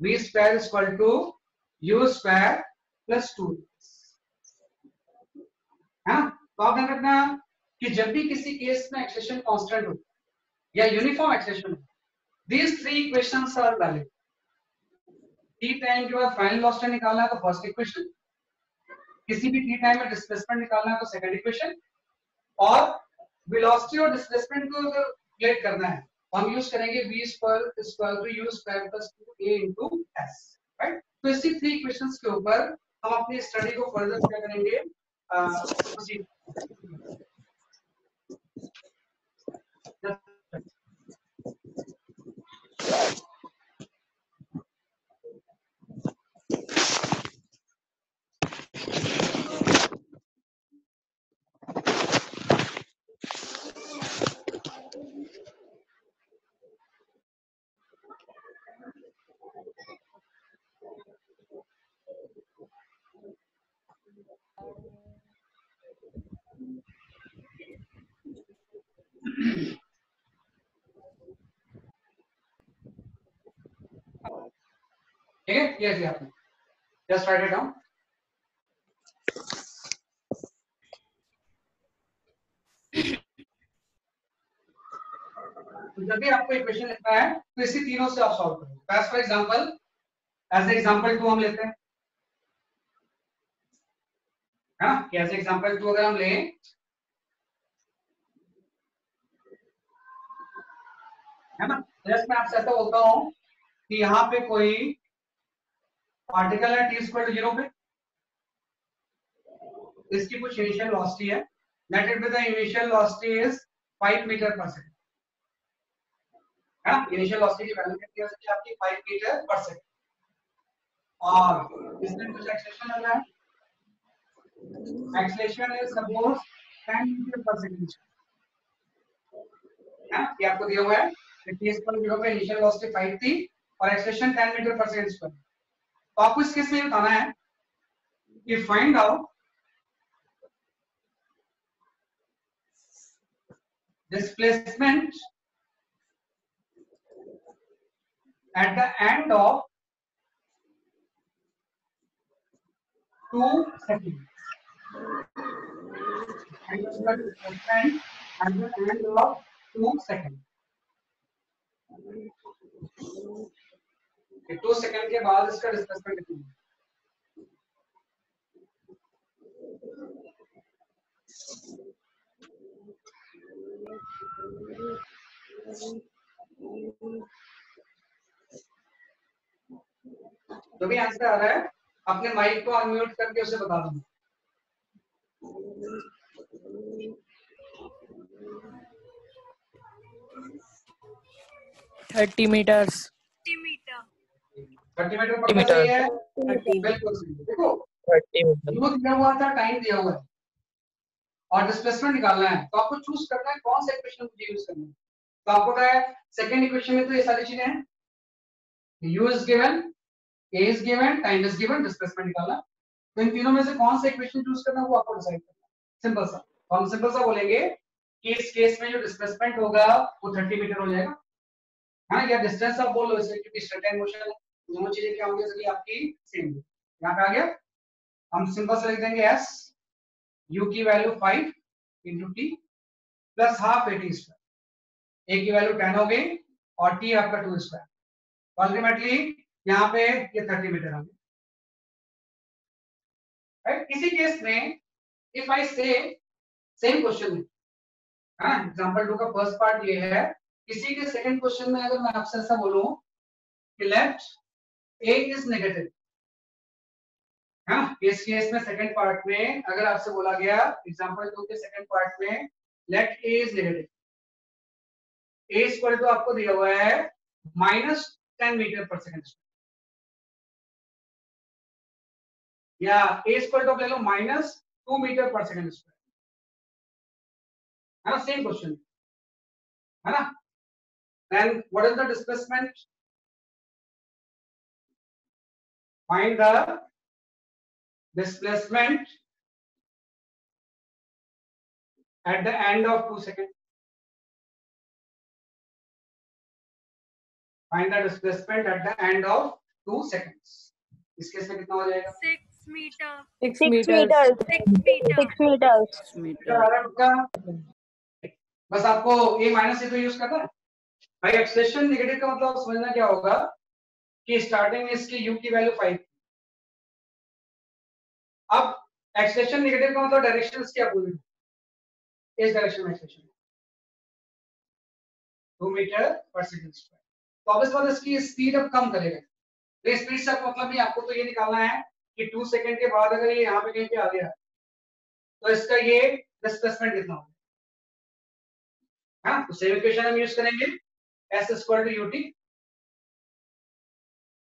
v² = u² + 2, है ना। तो आप ध्यान रखना कि जब भी किसी केस में एक्सेलेरेशन कांस्टेंट हो या यूनिफॉर्म एक्सेलेरेशन हो, these three equations are valid। t time के बाद फाइनल वेलोसिटी निकालना है तो फर्स्ट इक्वेशन, किसी भी t टाइम में डिस्प्लेसमेंट निकालना है तो सेकंड इक्वेशन, और वेलोसिटी और डिस्प्लेसमेंट को अगर रिलेट करना है तो हम यूज करेंगे v² = u² + 2a × s, right. तो इसी थ्री इक्वेशंस के ऊपर हम अपनी स्टडी को फर्दर क्या करेंगे, प्रोसीड। ठीक है, ये लिया आपने, जस्ट राइट इट डाउन। तो जब भी आपको इक्वेशन लिखना है तो इसी तीनों से आप सॉल्व करोगे। As for example, as example 2 हम लेते हैं, है ना। एज एग्जांपल 2 अगर हम लें, है ना, जस्ट मैं आपसे ऐसा बोलता हूं कि यहाँ पे कोई पार्टिकल है t = 0 पे, इसकी कुछ इनिशियल वेलोसिटी है, let it be the initial velocity is 5 metre per second, है ना। इनिशियल वेलोसिटी की वैल्यू कितनी हो सकती है आपकी, 5 मीटर/सेकंड, और इसमें कुछ एक्सेलेरेशन लग रहा है, एक्सेलेरेशन इज सपोज 10 मीटर/सेकंड, है ना। ये आपको दिया हुआ है कि t = 0 पे इनिशियल वेलोसिटी 5 थी और एक्सेलेरेशन 10 मीटर/सेकंड। तो आपको इस केस में बताना है कि find out displacement at the end of 2 seconds. And displacement at the end of 2 seconds. 2 second के बाद इसका डिस्प्लेसमेंट कितना है? जो भी आंसर आ रहा है अपने माइक को अनम्यूट करके उसे बता दूंगा। 30 meters. 30 मीटर पक्का सही है? बिल्कुल सही है। देखो 30 मीटर। यूज दिया हुआ था, टाइम दिया हुआ है और डिस्प्लेसमेंट निकालना है, तो आपको चूज करना है कौन सा इक्वेशन मुझे यूज करना है। तो आपको पता है सेकंड इक्वेशन में तो ये सारी चीजें हैं, u is given, a is given, time is given, displacement निकालना। तो इन तीनों में से कौन सा इक्वेशन चूज करना है वो आपको डिसाइड करना है। सिंपल सा, तो हम सिंपल सा बोलेंगे कि इस केस में जो डिस्प्लेसमेंट होगा वो 30 मीटर हो जाएगा, हाँ, या डिस्टेंस आप बोल लो इसे, क्योंकि स्ट्रेट लाइन मोशन है, दोनों चीजें क्या होंगी इसलिए आपकी सेम है। यहाँ पे आ गया, हम सिंपल से लिख देंगे s, u की value 5 into t plus half a t square, a की वैल्यू 10 हो गई और t आपका 2 स्क्वायर, अल्टीमेटली यहाँ पे ये 30 मीटर आ गया। राइट, इसी केस में इफ आई से सेम क्वेश्चन में, हाँ, एग्जांपल 2 का फर्स्ट पार्ट ये है, इसी के सेकंड क्वेश्चन में अगर मैं आपसे ऐसा बोलूं कि लेट a इज नेगेटिव, हाँ, इस केस में सेकंड पार्ट में अगर आपसे बोला गया एग्जांपल 2 के सेकंड पार्ट में let a is negative, a square तो आपको दिया हुआ है -10 मीटर पर सेकंड, या a स्क्वायर तो आप ले लो -2 मीटर पर सेकंड स्क्वायर, है ना, सेम क्वेश्चन है ना। Then what is the displacement, find the displacement at the end of 2 seconds. Find the displacement at the end of 2 seconds. इस केस में कितना हो जाएगा? 6 meter. 6 meters. 6 meters. बस आपको a माइनस ए तो यूज करना है भाई। एक्सेलेरेशन नेगेटिव का मतलब समझना क्या होगा कि स्टार्टिंग में इसकी u की वैल्यू 5, अब एक्सेलेरेशन नेगेटिव का मतलब डायरेक्शन इसकी अपोजिट, इस डायरेक्शन में acceleration 2 metre per second square, तो अब इस बात इसकी स्पीड अब कम करेगा। तो स्पीड से मतलब नहीं, आपको तो ये निकालना है कि 2 सेकंड के बाद अगर ये यहाँ पे कहीं पे आ गया तो इसका ये डिस्प्लेसमेंट कितना होगा, हाँ, तो सेम इक्वेशन हम यूज करेंगे s स्क्वायर टू ut,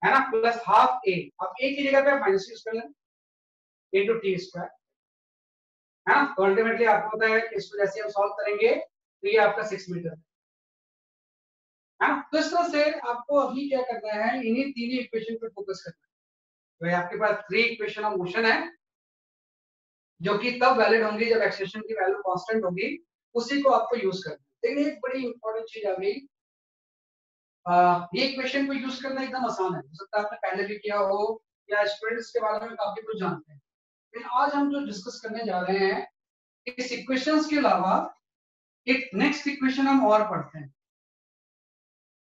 है ना, प्लस हाफ a, अब a की जगह पे आप माइनस यूज कर लें into t स्क्वायर, हाँ, तो अल्टीमेटली आपको पता है कि इसको जैसे हम सॉल्व करेंगे तो ये आपका 6 मीटर है, हाँ। तो इस तरह से आपको अभी क्या करना है, इन्हीं तीन इक्वेशन पे फोकस करना है। तो आपके पास 3 इक्वेशन ऑफ मोशन है जो कि तब वैलिड होंगी जब एक्सेलेरेशन की वैल्यू कांस्टेंट होगी, उसी को आपको यूज करना है। लेकिन एक बड़ी इंपॉर्टेंट चीज आ गई, ये इक्वेशन को यूज करना एकदम आसान है, हो सकता है आपने पहले भी किया हो या स्टूडेंट्स के बारे में काफी कुछ जानते हैं, लेकिन आज हम जो डिस्कस करने जा रहे हैं इस इक्वेशंस के अलावा एक नेक्स्ट इक्वेशन हम और पढ़ते हैं,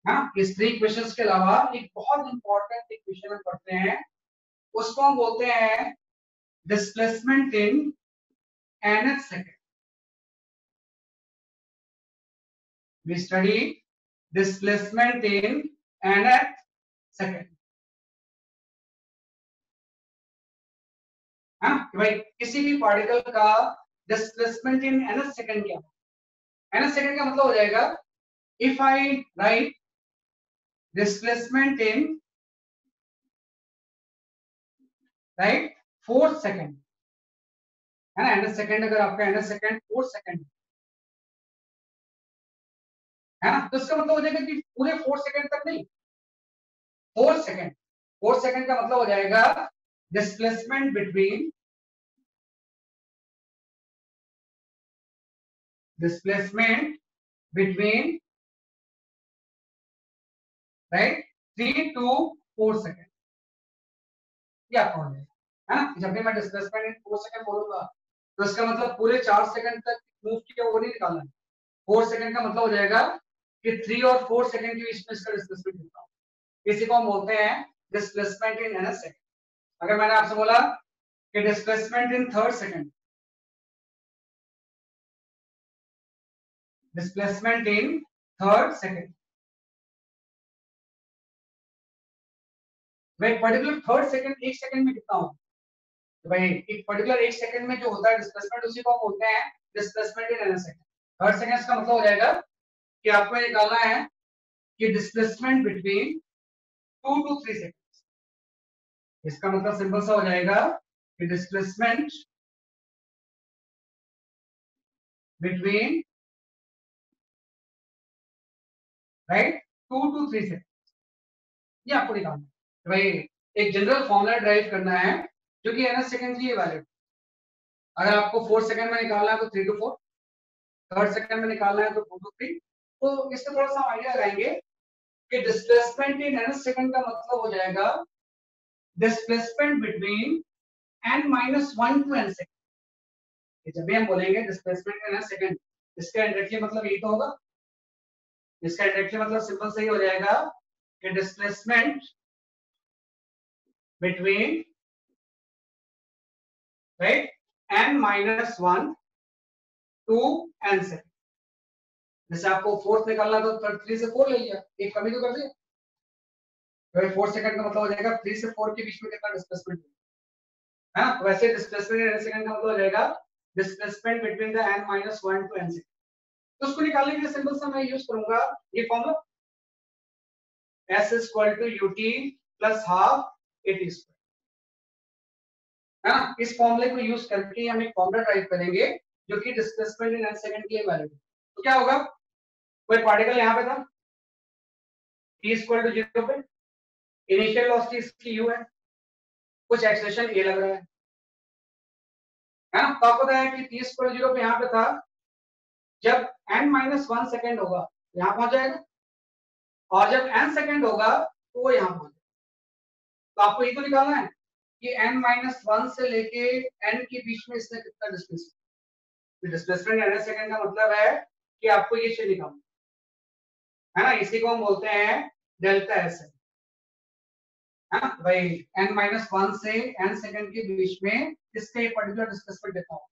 हाँ, इस 3 इक्वेशंस के अलावा एक बहुत इंपॉर्टेंट इक्वेशन हम पढ़ते हैं, उसको हम बोलते हैं displacement in nth second. We study displacement in nth second, हाँ, भाई किसी भी पार्टिकल का डिस्प्लेसमेंट इन nth सेकंड क्या है। nth सेकंड का मतलब हो जाएगा if I right displacement in right 4th second, है ना, nth सेकंड अगर आपका nth सेकंड 4th सेकंड है ना, तो इसका मतलब हो जाएगा कि पूरे 4 सेकंड तक नहीं, 4 सेकंड, 4 सेकंड का मतलब हो जाएगा displacement between right 3 to 4 second, ये आपका हो जाएगा, है ना। जब भी मैं डिस्प्लेसमेंट इन 4 सेकंड बोलूंगा तो इसका मतलब पूरे 4 सेकंड तक मूव किया वो नहीं निकालना है। 4 सेकंड का मतलब हो जाएगा कि 3 और 4 सेकंड के बीच में इसका डिस्प्लेसमेंट कितना हो, इसी को हम बोलते हैं डिस्प्लेसमेंट इन nth सेकंड। अगर मैंने आपसे बोला कि displacement in 3rd second, displacement in 3rd second, भाई पर्टिकुलर थर्ड सेकंड, एक सेकंड में कितना होगा, तो भाई एक पर्टिकुलर एक सेकंड में जो होता है डिस्प्लेसमेंट, उसी को हम बोलते हैं डिस्प्लेसमेंट इन नैनोसेकंड। थर्ड सेकंड का मतलब हो जाएगा कि आपको निकालना है कि डिस्प्लेसमेंट बिटवीन 2 to 3 सेकंड्स। इसका मतलब सिंपल सा हो जाएगा कि displacement between right 2 to 3 seconds, ये आपको निकालना है। तो भाई एक जनरल फॉर्मूला ड्राइव करना है जो कि nth सेकंड के लिए वैलिड। अगर आपको 4 सेकंड में निकालना है तो 3 to 4, थर्ड सेकंड में निकालना है तो 2 to 3। तो इससे थोड़ा सा आइडिया लगाएंगे कि डिस्प्लेसमेंट इन nth सेकंड का मतलब हो जाएगा displacement between n-1 to n second. जब भी हम बोलेंगे डिस्प्लेसमेंट इन nth सेकंड, इसका इंडायरेक्टली मतलब यही तो होगा। इसका इंडायरेक्टली मतलब सिंपल से ही हो जाएगा कि displacement between right n-1 to n second. जैसे आपको फोर्थ निकालना तो 3 से 4 ले लिया, एक कमी तो कर दिया। तो 4 सेकंड का मतलब हो जाएगा 3 से 4 के बीच में कितना डिस्प्लेसमेंट है ना। वैसे डिस्प्लेसमेंट इन सेकंड का मतलब हो जाएगा displacement between the n-1 to n second. तो उसको निकालने के लिए सिंपल सा मैं यूज करूंगा ये formula s = ut + half at square, है ना। इस फॉर्मूले को यूज करके हम एक फॉर्मूला ड्राइव करेंगे जो कि डिस्प्लेसमेंट इन n सेकंड के लिए वैलिड है। तो क्या होगा, कोई पार्टिकल यहाँ पे था t = 0 पे, इनिशियल वेलोसिटी इसकी u है, कुछ एक्सेलरेशन a लग रहा है ना। तो आपको पता है कि t = 0 पे यहाँ पे था, जब n-1 सेकंड होगा यहाँ पहुंच जाएगा, और जब n सेकंड होगा तो वो यहाँ पहुंच जाएगा। तो आपको ये तो निकालना है कि n-1 से लेके n के बीच में इसने कितना डिस्प्लेसमेंट। डिस्प्लेसमेंट n सेकंड का मतलब है कि आपको ये चीज निकालना है ना। इसी को हम बोलते हैं डेल्टा एस, है ना भाई। n-1 से n सेकंड के बीच में इसके पर्टिकुलर डिस्प्लेसमेंट देता हूं।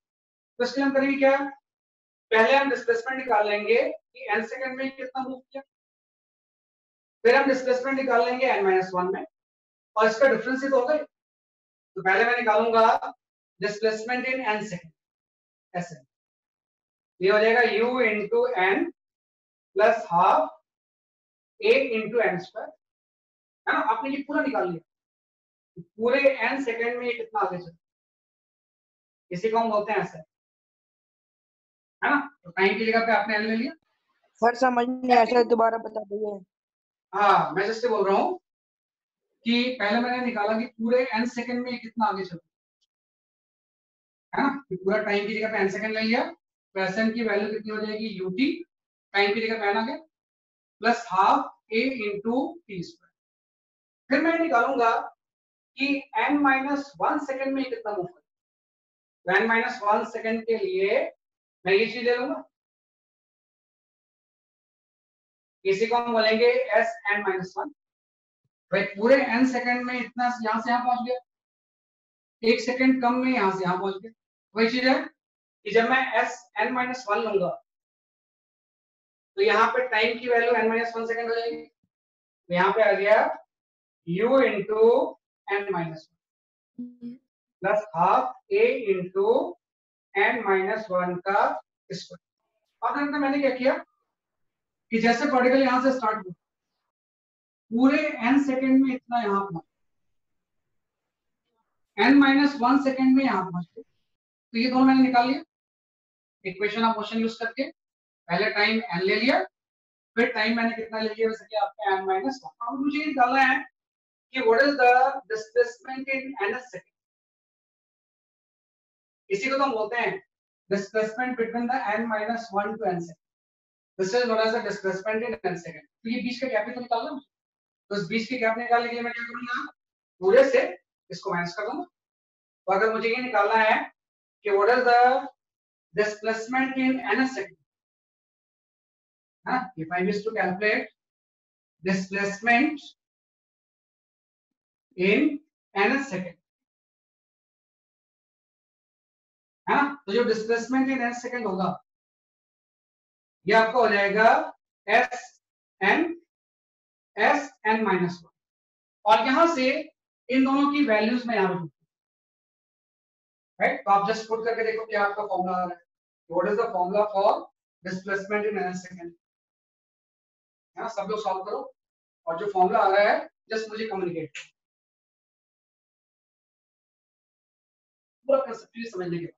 तो इसके लिए हम करेंगे क्या, पहले हम डिस्प्लेसमेंट निकाल लेंगे कि n सेकंड में कितना मूव किया, फिर हम डिस्प्लेसमेंट निकाल लेंगे n-1 में, और इसका डिफरेंस ही तो होगा। तो पहले मैं निकालूंगा डिस्प्लेसमेंट इन n सेकंड, ऐसे ये हो जाएगा u × n + half a × n square, है ना। आपने ये पूरा निकाल लिया, पूरे n सेकंड में ये कितना आगे चला, इसी को हम बोलते हैं ऐसे, है ना। तो टाइम की जगह पे आपने n ले लिया। सर समझ नहीं आया, दोबारा बता दीजिए। हाँ मैं जैसे बोल रहा हूँ कि पहले मैंने निकाला कि पूरे n सेकंड में ये कितना आगे चला, है ना। कि पूरा टाइम की जगह पे n सेकंड ले लिया, तो Sn की वैल्यू कितनी हो जाएगी ut, टाइम की जगह पे n आ गया, + हाफ a × t स्क्वायर। फिर मैं निकालूंगा कि n-1 सेकंड में कितना मूव करेगा। तो n-1 सेकंड के लिए मैं ये चीज ले लूंगा, इसी को हम बोलेंगे Sn-1। भाई पूरे n सेकंड में इतना यहां से यहां पहुंच गया, एक सेकंड कम में यहां से यहां पहुंच गया। वही चीज है कि जब मैं Sn-1 लूंगा तो यहाँ पे टाइम की वैल्यू n-1 सेकंड हो जाएगी। तो यहाँ पे आ गया u × n-1 + half a × n-1 का स्क्वायर। अब देखते मैंने क्या किया कि जैसे पार्टिकल यहाँ से स्टार्ट हुआ, पूरे n सेकंड में इतना यहाँ पहुंचा, n-1 सेकंड में यहाँ पहुंच गए। तो ये दोनों मैंने निकाल लिया इक्वेशन ऑफ मोशन यूज करके। पहले टाइम n ले लिया, फिर टाइम मैंने कितना ले लिया, जैसे कि आपका n-1। अब मुझे ये निकालना है कि what is the displacement in nth second. इसी को तो हम बोलते हैं displacement between the n-1 to n second. This is known as the displacement in n second. तो ये बीच का गैप तो निकालना है। तो इस बीच की गैप निकालने के लिए मैं क्या करूंगा, पूरे से इसको माइनस कर दूंगा। तो अगर मुझे ये निकालना है कि what is the displacement in nth second, if I wish to calculate displacement in nth second, है ना। तो जो डिस्प्लेसमेंट इन nth सेकंड होगा ये आपका हो जाएगा Sn-1। और यहां से इन दोनों की वैल्यूज में यहाँ पे राइट। तो आप जस्ट पुट करके देखो क्या आपका फॉर्मूला आ रहा है। What is the formula for displacement in ns second. हाँ, सब लोग सॉल्व करो और जो फॉर्मूला आ रहा है जस्ट मुझे कम्युनिकेट पूरा कर सकते समझने के बाद।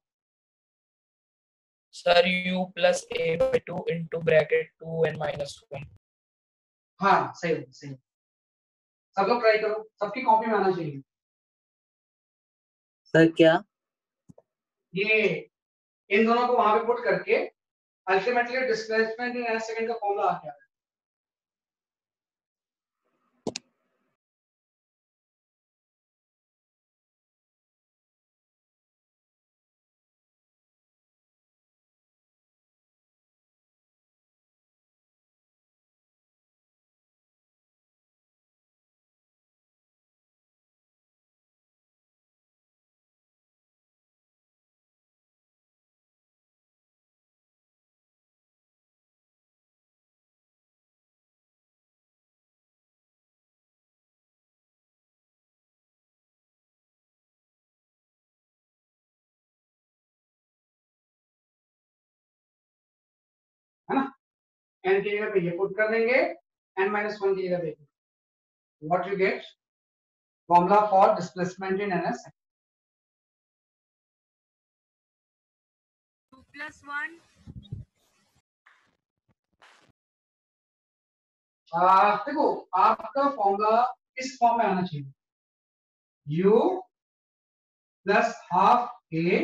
Sir u plus a by 2 into bracket 2n minus 1। हाँ सही है, सही है। सब लोग ट्राई करो, सबकी कॉपी में आना चाहिए। सर क्या? ये इन दोनों को वहां पे पुट करके ultimately displacement in ns second का फॉर्मूला आ गया। है ना, n की जगह पे ये पुट कर देंगे, n-1 की जगह पे what you get formula for displacement in ns। 2 plus 1 देखो आपका फॉर्मूला इस फॉर्म में आना चाहिए, u plus half a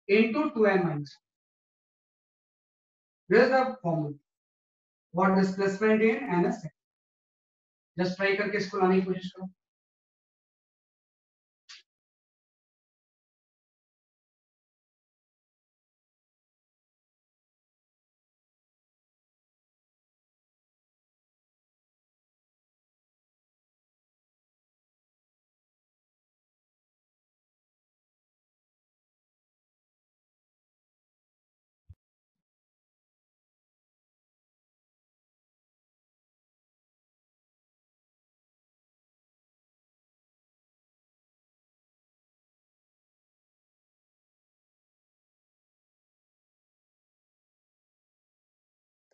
into 2n minus 1। This is the formula for displacement in ns second। Just try करके इसको लाने की कोशिश करो।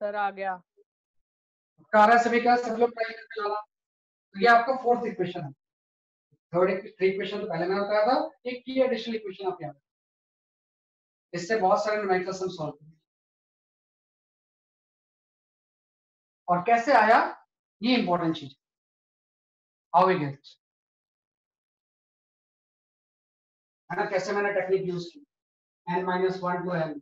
सर आ गया। कारा सभी का सब लोग ट्राई करके लाना। तो ये आपका फोर्थ इक्वेशन है। थर्ड इक्वेशन तो पहले मैंने बताया था, एक की एडिशनल इक्वेशन आप यहाँ इससे बहुत सारे न्यूमेरिकल सम सॉल्व करेंगे। और कैसे आया ये इंपॉर्टेंट चीज, हाउ वी गेट, है ना, कैसे मैंने टेक्निक यूज की। n-1 टू n,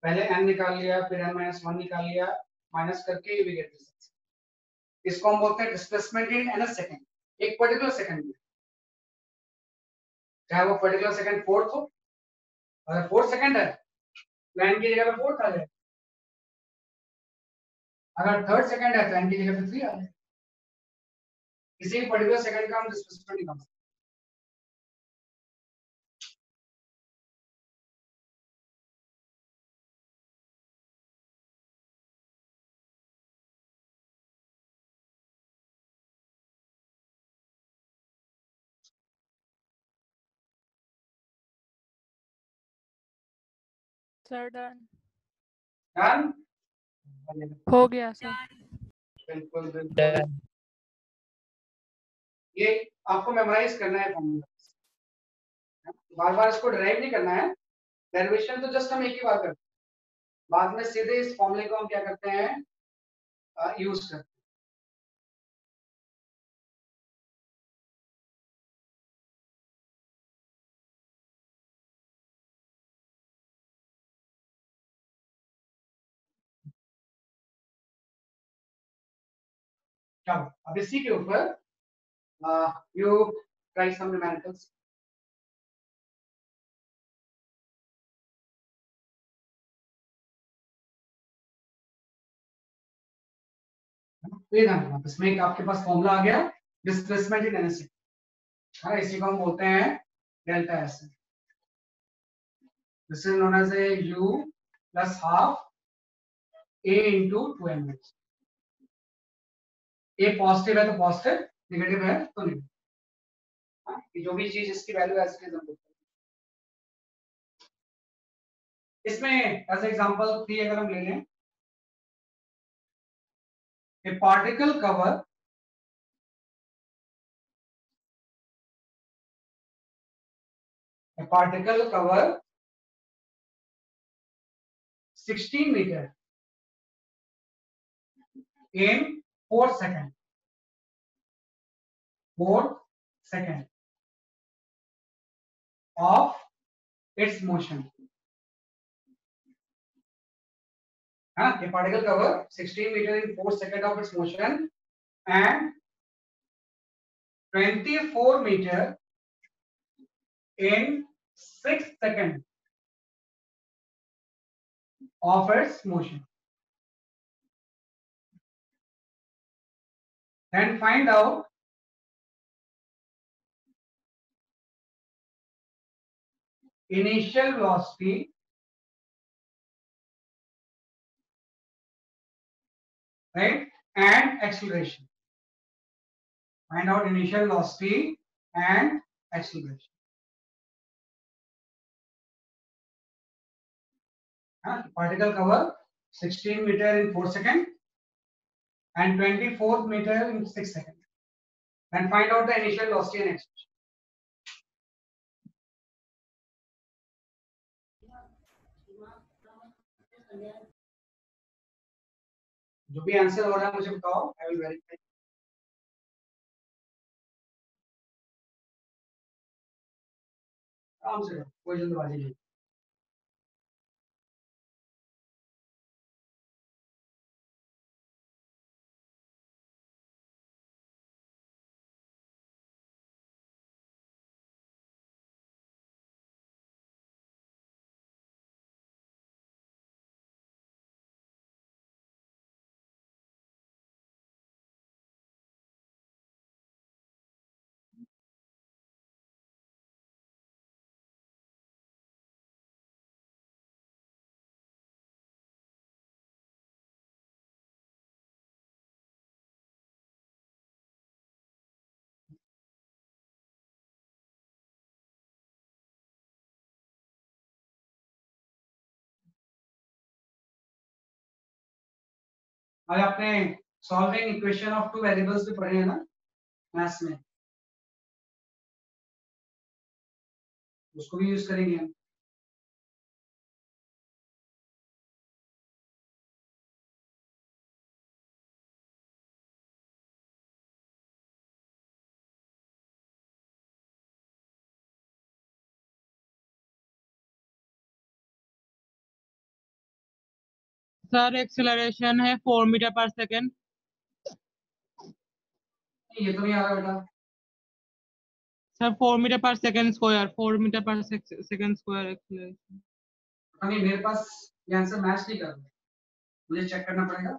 पहले n निकाल लिया, फिर n-1 निकाल लिया, माइनस करके वी गेट दिस। इसको हम बोलते हैं डिस्प्लेसमेंट इन ns सेकंड, एक पर्टिकुलर सेकंड में, चाहे वो पर्टिकुलर सेकंड फोर्थ हो। अगर फोर्थ सेकंड है तो n की जगह पे फोर्थ आ जाए, अगर थर्ड सेकंड है तो n की जगह पे 3 आ जाए। किसी भी पर्टिकुलर सेकंड का हम डिस्प्लेसमेंट निकाल सकते हैं। सर डन डन हो गया सर। बिल्कुल बिल्कुल। ये आपको मेमोराइज करना है फॉर्मूला, बार बार इसको ड्राइव नहीं करना है। डेरिवेशन तो जस्ट हम एक ही बार करते हैं, बाद में सीधे इस फॉर्मूले को हम क्या करते हैं, यूज करते हैं। चलो अब इसी के ऊपर यू ट्राई सम न्यूमेरिकल्स। इसमें आपके पास फॉर्मूला आ गया डिस्प्लेसमेंट इन ns, है ना, इसी को हम बोलते हैं delta S. This is known as a u plus half a into 2n। A positive है तो पॉजिटिव, नेगेटिव है तो नेगेटिव। कि जो भी चीज इसकी वैल्यू एज इट इज हम इसमें एज एग्जांपल 3 अगर हम ले लें, ए particle cover a particle cover 16 meter in 4 seconds. 4 seconds of its motion. A particle cover 16 meter in 4 seconds of its motion and 24 meter in 6 seconds of its motion. Then find out initial velocity right and acceleration. Find out initial velocity and acceleration. Particle cover 16 meter in 4 seconds and 24 meter in 6 seconds. And find out the initial velocity and acceleration. जो भी आंसर हो रहा है मुझे बताओ, आई विल वेरीफाई। आराम से करो, कोई जल्दबाजी नहीं। आज आपने solving equation of two variables भी पढ़े हैं ना मैथ्स में, उसको भी यूज करेंगे हम। सर एक्सेलरेशन है 4 मीटर पर सेकेंड। ये तो नहीं आ रहा बेटा। सर 4 मीटर पर सेकेंड स्क्वायर, 4 मीटर पर सेकेंड स्क्वायर एक्सेलरेशन। नहीं, मेरे पास ये आंसर मैच नहीं कर रहा, मुझे चेक करना पड़ेगा।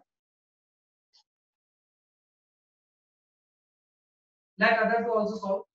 Let other two also solve.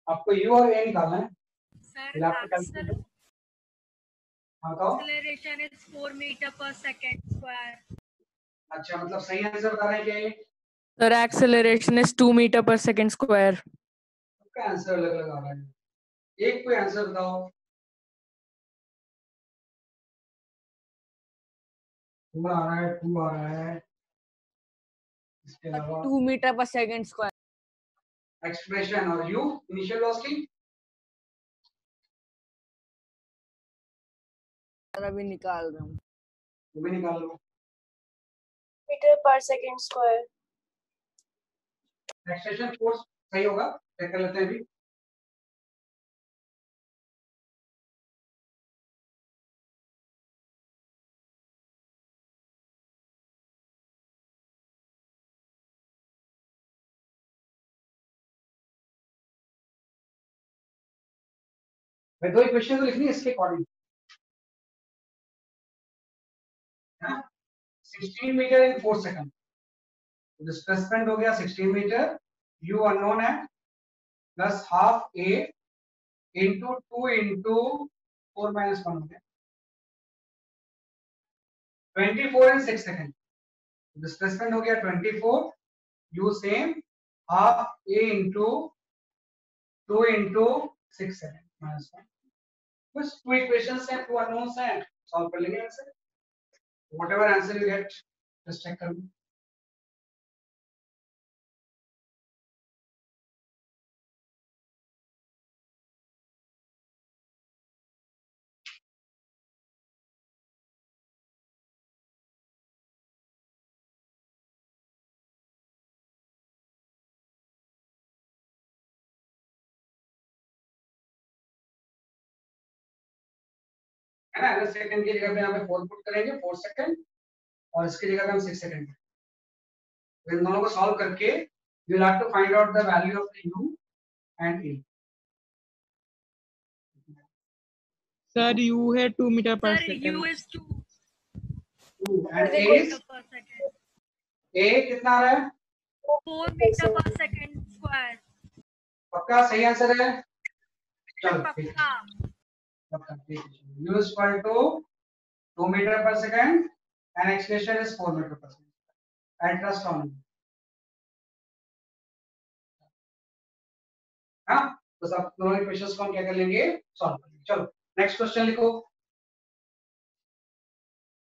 आपको यू और ए निकालना है। Sir, आपका कैलकुलेटर हाँ बताओ। acceleration is 4 meter per second square. अच्छा मतलब सही आंसर बता रहे हैं क्या ये? Sir, acceleration is 2 meter per second square. सबका आंसर अलग अलग आ रहा है, एक कोई आंसर बताओ। टू आ रहा है, टू आ रहा है, इसके अलावा 2 meter per second square. Expression और यू इनिशियल वेलोसिटी सर अभी निकाल रहा हूँ। वो भी निकाल लो। मीटर पर सेकेंड स्क्वायर। एक्सप्रेशन फोर्स सही होगा, चेक कर लेते हैं अभी। भाई दो इक्वेशन तो लिखनी है इसके अकॉर्डिंग, 16 मीटर इन 4 सेकंड। डिस्प्लेसमेंट हो गया 16 मीटर, यू अननोन है, plus half a into 2 into 4 minus 1 हो गया 24 इन 6 सेकंड। डिस्प्लेसमेंट हो गया 24, u same, half a into 2 into 6 second minus 1। बस टू इक्वेशंस हैं, टू अननोन्स हैं, सॉल्व कर लेंगे answer. Whatever answer you get just check कर लो। है ना, अगर सेकंड की जगह पे यहाँ पे 4 पुट करेंगे 4 सेकंड, और इसकी जगह पे हम 6 सेकंड। इन दोनों को सॉल्व करके you will have to find out the value of u and a। Sir u है 2 metre per Sir, second. U is 2 and a is meter per second. a कितना आ रहा है? 4 meter per second square. पक्का सही आंसर है? चलो ठीक है, पक्का। पक्का ठीक है। u is equal to 2 meter per second and acceleration is 4 meter per second. I trust on you. हाँ, तो सब दोनों इक्वेशंस को हम क्या कर लेंगे, सॉल्व कर लेंगे। चलो नेक्स्ट क्वेश्चन लिखो।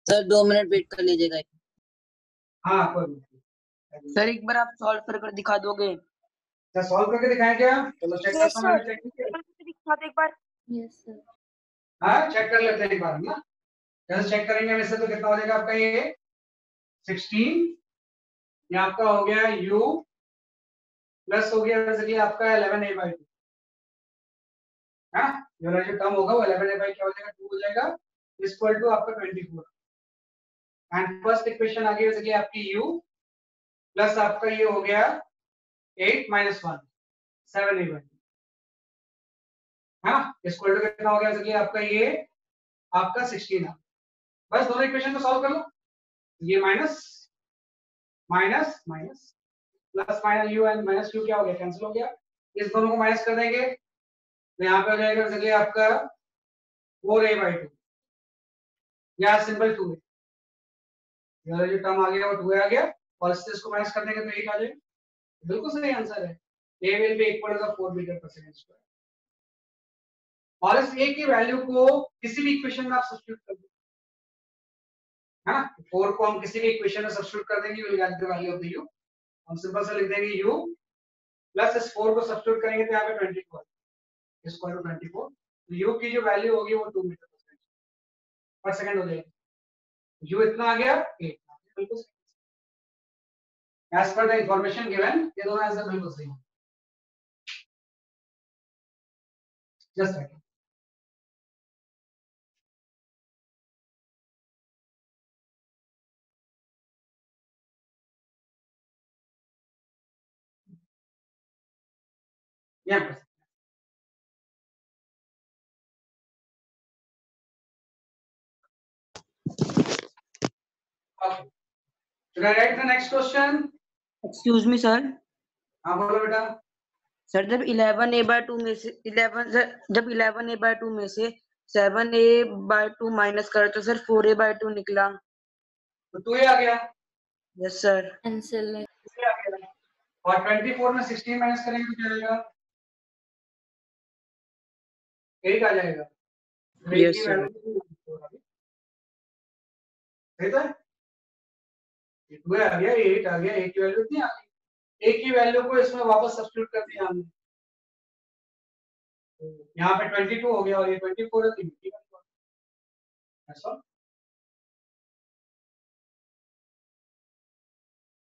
सर 2 मिनट वेट कर लीजिएगा। हाँ कोई नहीं। सर एक बार आप सॉल्व कर दिखा दोगे? क्या सॉल्व करके दिखाएं क्या? चलो चेक करता हूँ, मैंने चेक नहीं किया। दिखा दो एक बार। Yes sir. हाँ चेक कर लेते हैं एक बार ना। जैसे चेक करेंगे वैसे तो कितना हो जाएगा आपका ये 16, ये आपका हो गया u प्लस हो गया वैसे कि आपका 11a/2। हाँ ये वाला जो टर्म होगा वो 11a/2 क्या हो जाएगा, 2 हो जाएगा, इक्वल टू आपका 24। एंड फर्स्ट इक्वेशन आ गई वैसे कि आपकी u प्लस आपका ये हो गया 8 - 1 7a/2। हाँ इक्वल टू कितना हो गया वैसे कि आपका ये आपका 16 है। बस दोनों इक्वेशन को सॉल्व कर लो। ये minus minus minus plus minus you and minus you क्या हो गया, कैंसिल हो गया। इस दोनों को माइनस कर देंगे तो यहाँ पे हो जाएगा जैसे आपका 4a/2 या सिंपल 2a। ये जो टर्म आ गया वो 2a आ गया, और इसको माइनस कर देंगे तो 8 आ जाएगा। बिल्कुल सही आंसर है। a will be equal to 4 metre per second square. और इस a की वैल्यू को किसी भी इक्वेशन में आप सब्स्टिट्यूट कर दो। हाँ 4 को हम किसी भी इक्वेशन में सब्स्टिट्यूट कर देंगे, will get the value of the u। हम सिंपल से लिख देंगे u प्लस इस 4 को सब्स्टिट्यूट करेंगे तो यहाँ पे 24 इक्वल टू 24। तो u की जो वैल्यू होगी वो 2 मीटर पर सेकंड हो जाएगी। u इतना आ गया 8। बिल्कुल as per the information given ये दोनों आंसर बिल्कुल सही है। जस्ट लाइक यहाँ पर। Okay. Should I write the next question? Excuse me sir. हाँ बोलो बेटा। सर जब 11a/2 में से 11 सर जब 11a/2 में से 7a/2 माइनस करो तो सर 4a/2 निकला। तो 2a आ गया। Yes sir. कैंसिल है। 2a आ गया। और 24 में 16 माइनस करेंगे तो क्या आएगा? 8 आ जाएगा। तो एक यस की सर। वैल्यू सही था। 2a आ गया, 8 आ गया, a की वैल्यू इतनी आ गई। a की वैल्यू को इसमें वापस सब्स्टिट्यूट कर दिया हमने। यहाँ पे 22 हो गया और ये 24 है, तो ये ऐसा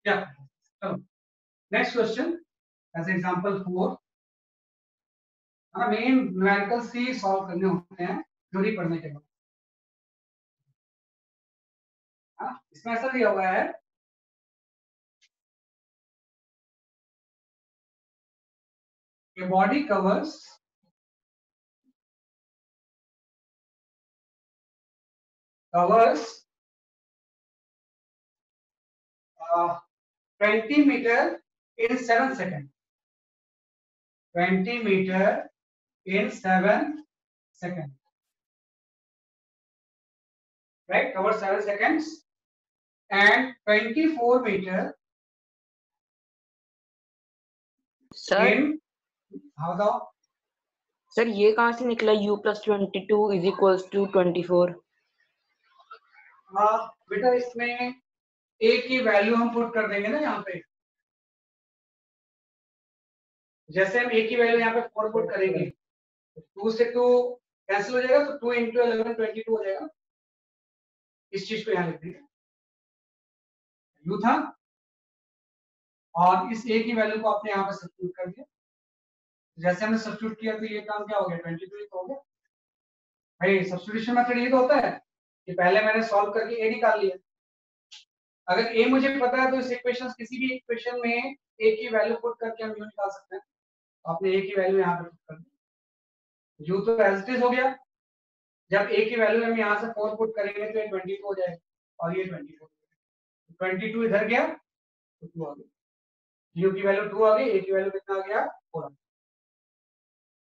क्या? चलो नेक्स्ट क्वेश्चन एज एग्जांपल 4। हमारा मेन न्यूमेरिकल सी सॉल्व करने होते हैं थ्योरी पढ़ने के बाद। हाँ, इसमें ऐसा दिया हुआ है कि body covers covers 20 meter in 7 seconds. 20 meter in 7 seconds. Right? Covers 7 seconds. And 24 meter sir in how बताओ? सर ये कहाँ से निकला u + 22 = 24? हाँ बेटा, इसमें a की वैल्यू हम पुट कर देंगे ना यहाँ पे। जैसे हम a की वैल्यू यहाँ पे 4 पुट करेंगे, 2 से 2 कैंसिल हो जाएगा, तो 2 into 11 22 हो जाएगा। इस चीज को यहाँ लिख दीजिए, u था और इस a की वैल्यू को आपने यहाँ पे सब्स्टिट्यूट कर दिया। जैसे हमने सब्स्टिट्यूट किया तो ये काम क्या हो गया? 22 ही तो हो गया। भाई सब्स्टिट्यूशन मेथड ये तो होता है कि पहले मैंने सॉल्व करके a निकाल लिया। अगर a मुझे पता है तो इस इक्वेशन किसी भी इक्वेशन में a की वैल्यू पुट करके हम u निकाल सकते हैं। आपने a की वैल्यू यहाँ पे पुट कर दी, u तो एज इट इज हो गया। जब a की वैल्यू हम यहाँ से 4 पुट करेंगे तो ये 22 हो जाएगा और ये 24। 22 इधर गया तो 2 आ गया। u की वैल्यू 2 आ गई, a की वैल्यू कितना आ गया? 4 आ गया।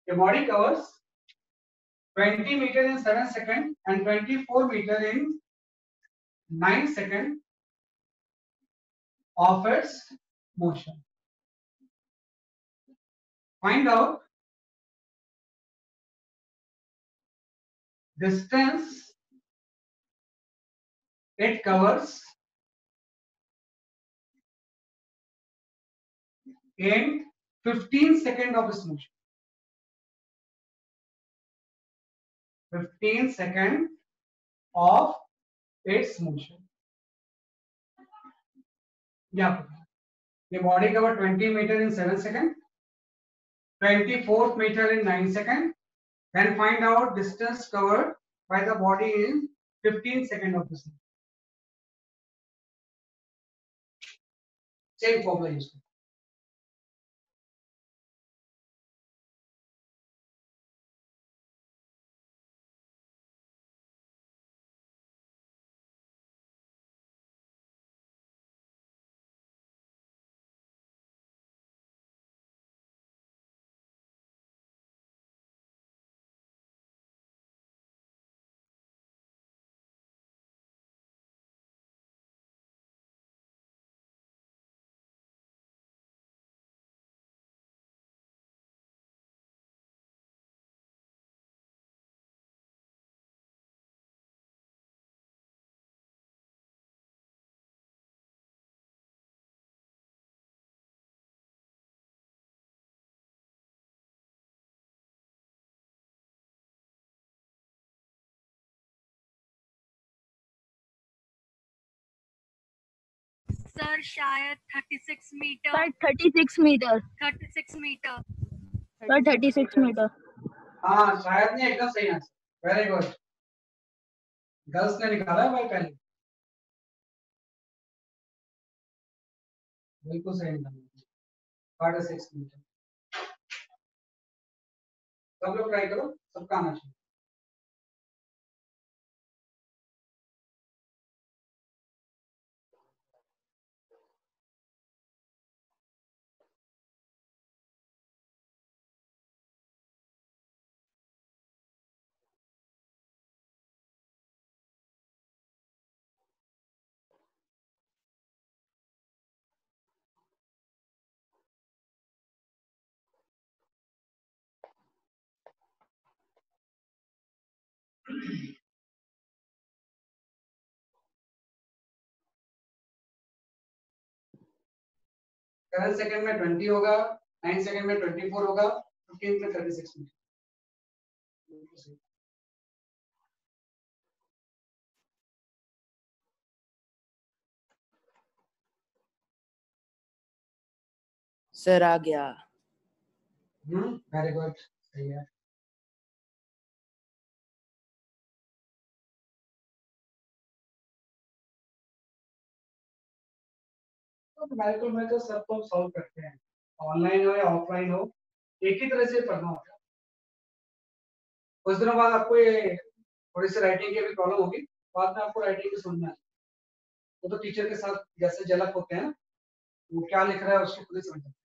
The body covers 20 meter in 7 seconds and 24 meter in 9 seconds of its motion. Find out distance it covers in 15 seconds of its motion. 15 seconds of its motion. Yeah. The body cover 20 meter in 7 seconds, 24 meter in 9 seconds. Then find out distance covered by the body in 15 seconds of this. Same formula used. Sir शायद 36 metre. Sir 36 metre. 36 metre. Sir 36 metre. हाँ शायद नहीं, एकदम सही आंसर। Very good. गर्ल्स ने निकाला है भाई पहले, बिल्कुल सही निकाला। 46 मीटर। सब लोग ट्राई करो, सबका आना चाहिए। 7 सेकंड में 20 होगा, 9 सेकंड में 24 होगा, 15 में 36 मीटर। सर आ गया। वेरी गुड, सही है। तो न्यूमेरिकल में तो सब तो सॉल्व करते हैं, ऑनलाइन हो या ऑफलाइन हो, एक ही तरह से पढ़ना होता है। कुछ दिनों बाद आपको ये थोड़ी सी राइटिंग की भी प्रॉब्लम होगी, बाद में आपको राइटिंग भी समझना है। वो तो टीचर के साथ जैसे झलक होते हैं, वो क्या लिख रहा है उसको खुद ही समझ सकते हैं।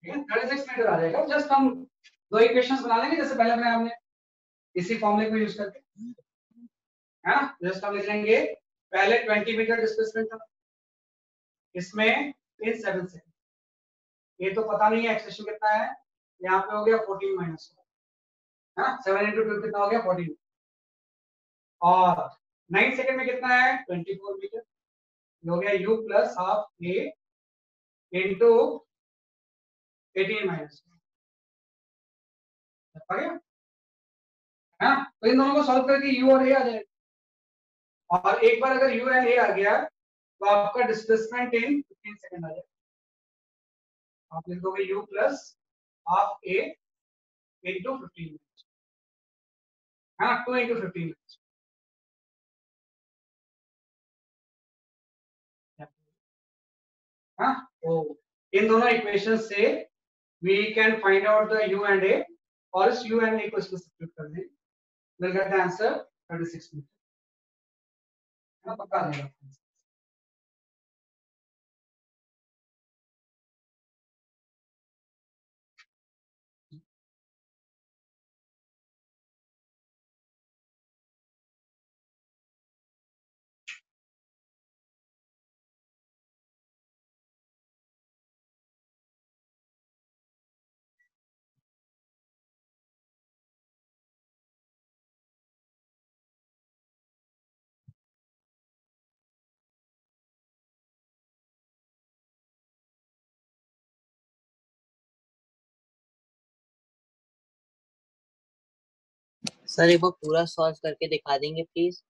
ठीक है, 36 मीटर आ जाएगा। जस्ट हम दो इक्वेशंस बना लेंगे जैसे पहले बनाया हमने, इसी फॉर्मूले को यूज करके, है ना। जस्ट हम लिख लेंगे पहले 20 मीटर डिस्प्लेसमेंट था, इसमें इन 7 सेकंड, ये तो पता नहीं है एक्सप्रेशन कितना है, यहाँ पे हो गया 14 माइनस, है ना। 7 × 2 कितना हो गया 14, और 9 सेकंड में कितना है 24 मीटर, हो गया u plus half a into 18 minus, है ना। तो इन दोनों को सॉल्व करके u और a आ जाएगा, और एक बार अगर u एंड a आ गया तो आपका डिस्प्लेसमेंट इन 15 सेकंड आ जाएगा। आप लिख दोगे u plus half a into 15 minute, है ना, 2 × 15 मिनट। हाँ, तो इन दोनों इक्वेशन से we can find out the u and a, और इस u एंड a को इसमें सब्स्टिट्यूट कर दें, will get the answer 36 metre, है ना, पक्का आ जाएगा। सर एक बार पूरा सॉल्व करके दिखा देंगे प्लीज।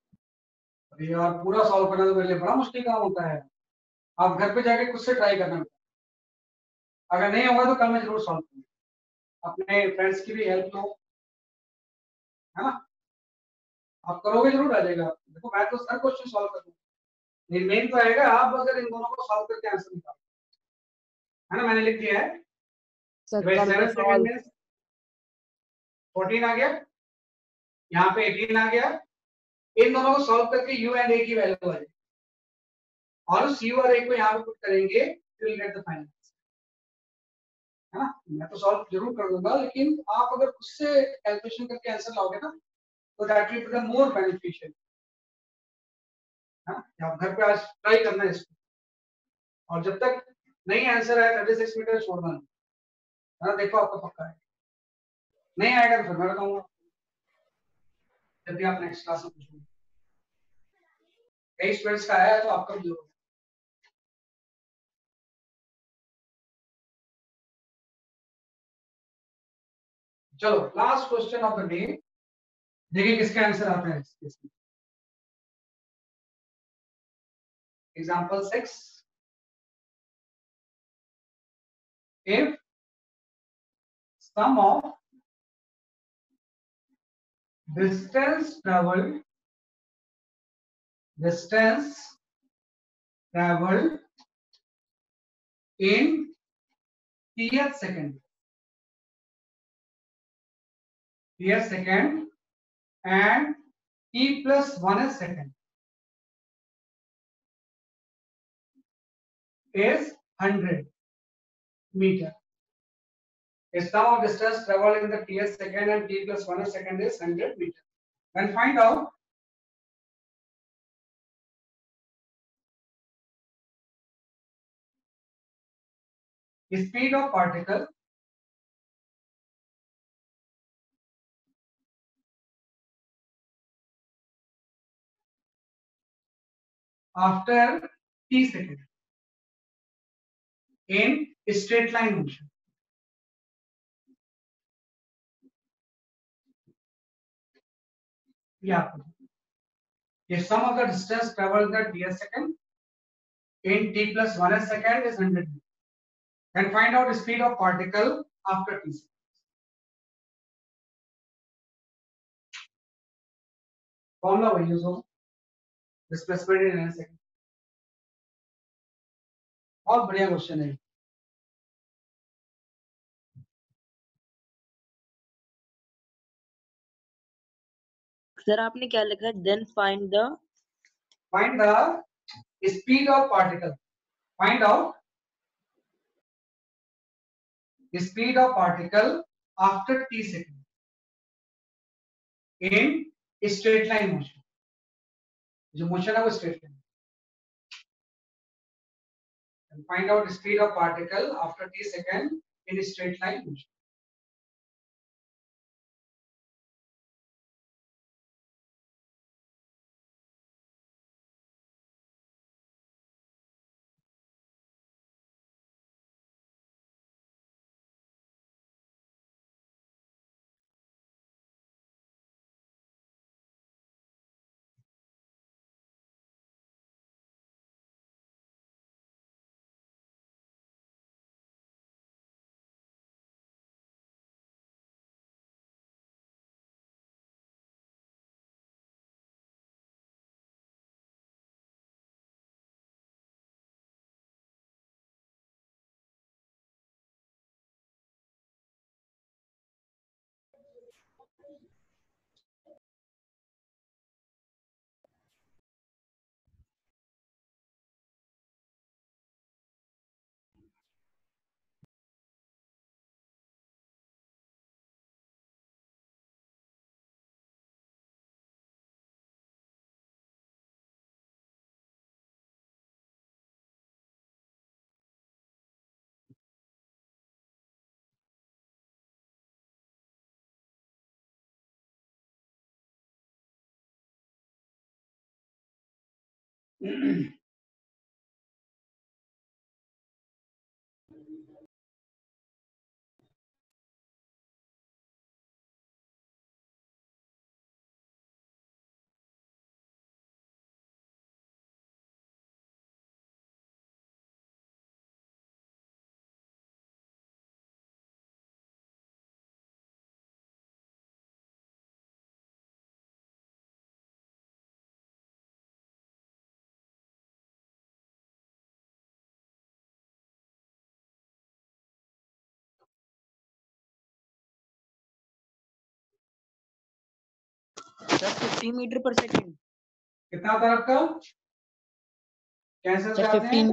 अरे यार, पूरा सॉल्व करना तो मेरे लिए बड़ा मुश्किल काम होता है, आप घर पे जाके खुद से ट्राई करना, अगर नहीं होगा तो कल मैं जरूर सॉल्व करूंगा, अपने फ्रेंड्स की भी हेल्प लो, है ना। आप करोगे जरूर आ जाएगा। देखो मैं तो हर क्वेश्चन सॉल्व कर दूंगा, मेन तो आएगा आप अगर इन दोनों को सॉल्व करके आंसर निकालो, है ना। मैंने लिख दिया है, 7 सेकंड में 14 आ गया, यहाँ पे 18 आ गया, इन दोनों को सॉल्व करके u एंड a की वैल्यू आ जाएगी, और उस u और a को यहाँ पे पुट करेंगे, will get the final answer, है ना। मैं तो सॉल्व जरूर कर दूंगा, लेकिन आप अगर खुद से कैलकुलेशन करके आंसर लाओगे ना, तो that will become more beneficial, है ना। आप घर पे आज ट्राई करना है इसको, और जब तक नहीं आंसर आया 36 मीटर छोड़ना नहीं, है ना। देखो आपका पक्का है, नहीं आएगा तो फिर मैं बताऊंगा, जब भी आप नेक्स्ट क्लास में पूछोगे। कई स्टूडेंट्स का आया है तो आपका भी होगा। चलो last question of the day, देखिए किसका आंसर आता है इसमें। Example 6, if sum of distance traveled in th second and t plus 1 second is 100 meter. The sum of distance traveled in the ts second and t plus 1 second is 100 meter. Then find out the speed of particle after t second in straight line motion. Yeah. The sum of the distance traveled in the ts second in t plus 1 second is 100 meter. Then find out the speed of particle after t seconds. Formula वही यूज होगा डिस्प्लेसमेंट इन एन सेकंड. बहुत बढ़िया क्वेश्चन है. सर आपने क्या लिखा है? Then find the speed of particle. Find out speed of particle after t second in straight line motion. जो मोशन है वो straight line. Find out speed of particle after t second in straight line motion. Sir 50 metre per second. कितना होता है आपका? कैंसिल सर करते हैं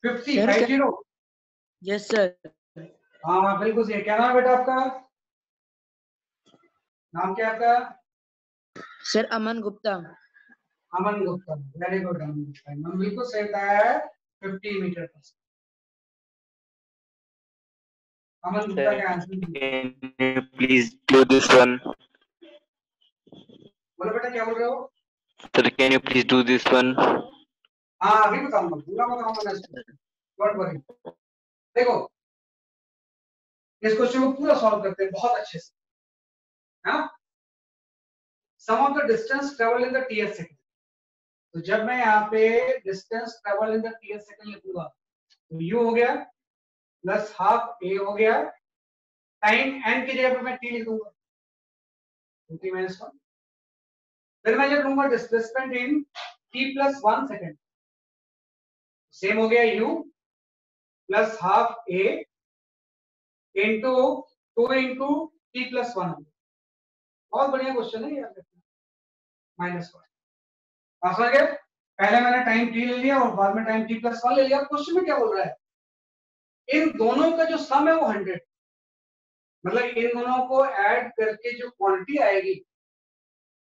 50. Yes sir. हाँ बिल्कुल सही. क्या नाम है बेटा आपका? नाम क्या है आपका? Sir Aman Gupta. Aman Gupta. Very good Aman Gupta. अमन बिल्कुल सही बताया है. 50 metre per second. Aman Gupta का answer please do this one. बोलो बेटा क्या बोल रहे हो? Sir can you please do this one. हाँ अभी बताऊंगा. पूरा बताऊंगा नेक्स्ट. Don't worry. देखो इस क्वेश्चन को पूरा सॉल्व करते हैं बहुत अच्छे से. हाँ sum of the distance travel in the ts second. तो जब मैं यहाँ पे distance travel in the ts second लिखूंगा तो u हो गया प्लस हाफ a हो गया. टाइम n की जगह पे मैं t लिख दूंगा. 50 - 1. फिर मैं जब लूंगा displacement in t plus 1 second. Same हो गया u plus half a into 2 into t plus 1. बहुत बढ़िया क्वेश्चन है यार. -1 समझ गए? पहले मैंने टाइम t ले लिया और बाद में टाइम t + 1 ले लिया। क्वेश्चन में क्या बोल रहा है, इन दोनों का जो सम है वो 100, मतलब इन दोनों को ऐड करके जो क्वांटिटी आएगी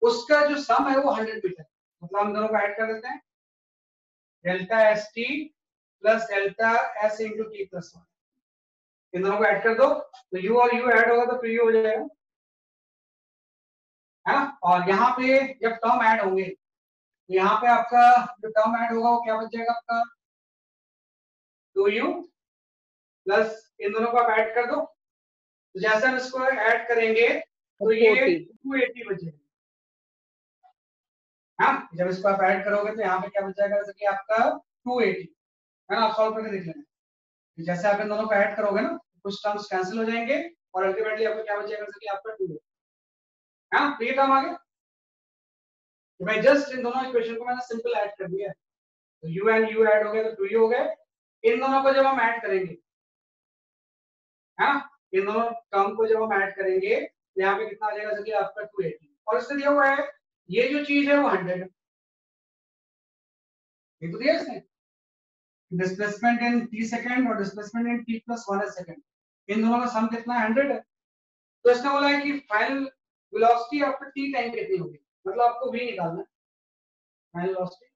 उसका जो सम है वो 100 मीटर। मतलब हम दोनों को ऐड कर देते हैं, delta S T plus delta S into T plus 1। इन दोनों को ऐड कर दो तो u और u ऐड होगा तो फिर u हो जाएगा, है ना। और यहाँ पे जब टर्म ऐड होंगे तो यहाँ पे आपका जो टर्म ऐड होगा वो क्या बच जाएगा आपका 2u प्लस इन दोनों को आप ऐड कर दो तो जैसे हम इसको ऐड करेंगे तो ये 280 बचेगा। हाँ, जब इसको आप ऐड करोगे तो यहाँ पे क्या बच जाएगा, जैसे कि आपका 280, है ना। आप सॉल्व करके देख लेना। जैसे आप इन दोनों को ऐड करोगे ना कुछ टर्म्स कैंसिल हो जाएंगे और अल्टीमेटली आपको क्या बचेगा, जैसे कि आपका 280। हाँ, तो ये टर्म आ गया। तो मैं जस्ट इन दोनों इक्वेशन को मैंने सिंपल ऐड कर दिया है। तो u एंड u ऐड हो गए तो 2u हो गए। इन दोनों को जब हम ऐड करेंगे, हाँ, इन दोनों टर्म को जब हम ऐड करेंगे तो यहाँ पे कितना आ जाएगा, जैसे कि आपका 280। और इससे दिया हुआ है ये जो चीज है वो 100 है। ये तो दिया इसने, डिस्प्लेसमेंट इन t सेकंड और डिस्प्लेसमेंट इन t + 1 सेकंड, इन दोनों का सम कितना है, 100 है। तो इसने बोला है कि final velocity after t time कितनी होगी, मतलब आपको v निकालना है। Final velocity,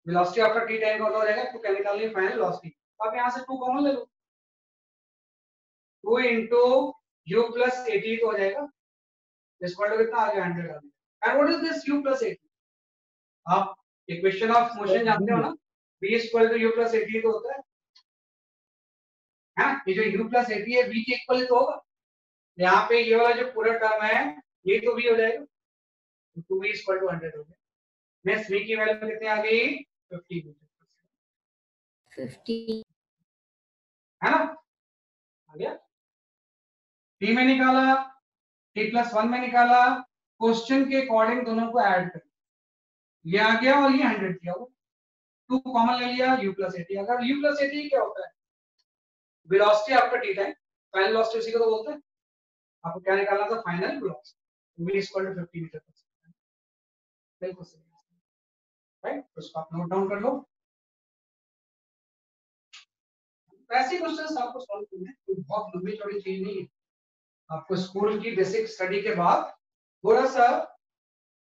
velocity after t time का हो जाएगा, तो क्या निकालनी है, फाइनल वेलोसिटी। तो आप यहाँ से 2 कॉमन ले लो, 2 into u + 80 तो हो जाएगा, इस पॉइंट कितना आ गया, 100 आ गया। And what is this u + 80? आप इक्वेशन ऑफ मोशन जानते हो ना, v = u + 80 तो होता है, हाँ, ये जो u + 80 है v के इक्वल तो होगा। यहाँ पे ये वाला जो पूरा टर्म है ये तो v हो जाएगा, तो 2v = 100 हो गया। नेक्स्ट v की वैल्यू कितनी आ गई, 50 मीटर, 50, है ना, आ गया। t में निकाला, t + 1 में निकाला, क्वेश्चन के अकॉर्डिंग दोनों को ऐड कर, ये आ गया और ये 100 किया हुआ, 2 कॉमन ले लिया, u + 80। अगर u + 80 क्या होता है, वेलोसिटी आपका t टाइम, फाइनल वेलोसिटी उसी को तो बोलते हैं। आपको क्या निकालना था, final velocity, v = 50 metre per second. बिल्कुल सही, राइट। तो इसको आप नोट डाउन कर लो। ऐसे क्वेश्चंस आपको सॉल्व करने हैं, कोई बहुत लंबी चौड़ी चीज नहीं है। आपको स्कूल की बेसिक स्टडी के बाद थोड़ा सा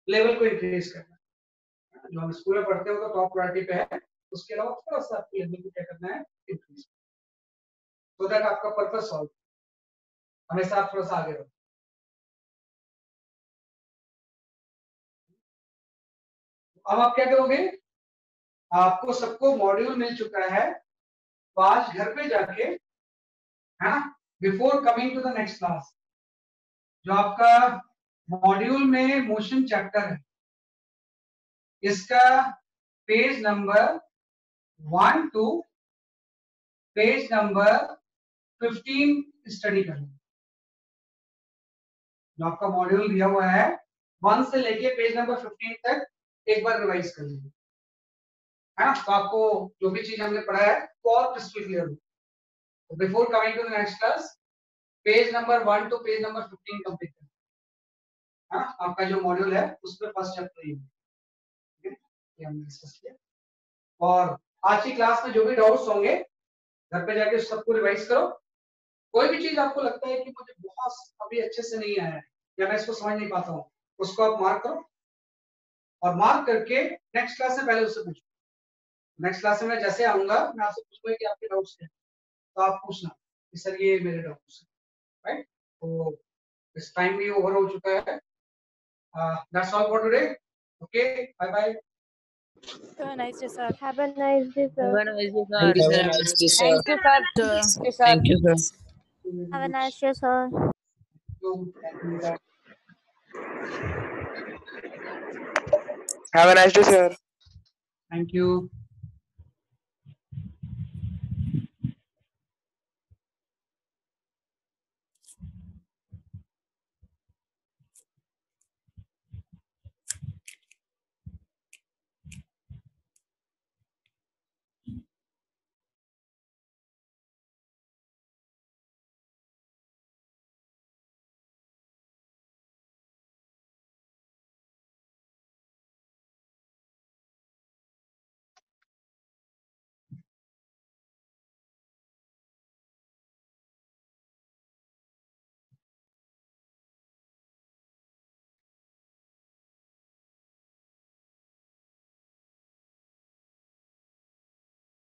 लेवल को इंक्रीज करना है। जो हम स्कूल में पढ़ते हो तो टॉप प्रायोरिटी पे है, उसके अलावा थोड़ा सा आपको लेवल को क्या करना है, इंक्रीज, सो दैट आपका पर्पस सॉल्व, हमेशा आप थोड़ा सा आगे रहो। अब आप क्या करोगे, आपको सबको मॉड्यूल मिल चुका है, तो आज घर पे जाके, है ना, before coming to the next class, जो आपका मॉड्यूल में मोशन चैप्टर है इसका page number 1 to page number 15 study कर लो। जो आपका मॉड्यूल दिया हुआ है 1 से लेके पेज नंबर 15 तक एक बार रिवाइज कर लीजिए, है ना। तो आपको जो भी चीज हमने पढ़ा है वो और क्रिस्टल क्लियर हो। तो before coming to the next class, page number 1 to page number 15 complete करें, है ना। आपका जो मॉड्यूल है उसमें फर्स्ट चैप्टर ये हमने डिस्कस किया। और आज की क्लास में जो भी डाउट्स होंगे घर पे जाके सबको रिवाइज करो। कोई भी चीज आपको लगता है कि मुझे बहुत अभी अच्छे से नहीं आया है या मैं इसको समझ नहीं पाता हूँ, उसको आप मार्क करो, और मार्क करके नेक्स्ट क्लास से पहले उससे पूछो। नेक्स्ट क्लास में मैं जैसे आऊंगा मैं आपसे पूछूंगा कि आपके डाउट्स क्या हैं, तो आप पूछना कि सर ये मेरे डाउट्स हैं, राइट। तो इस टाइम भी ओवर हो चुका है। That's all for today. Okay, bye bye. Have a nice day, sir. Have a nice day, sir. Have a nice day, Thank you, sir. sir. Thank you, sir. Thank you, sir. Have a nice day, sir. Have a nice day, sir. Thank you.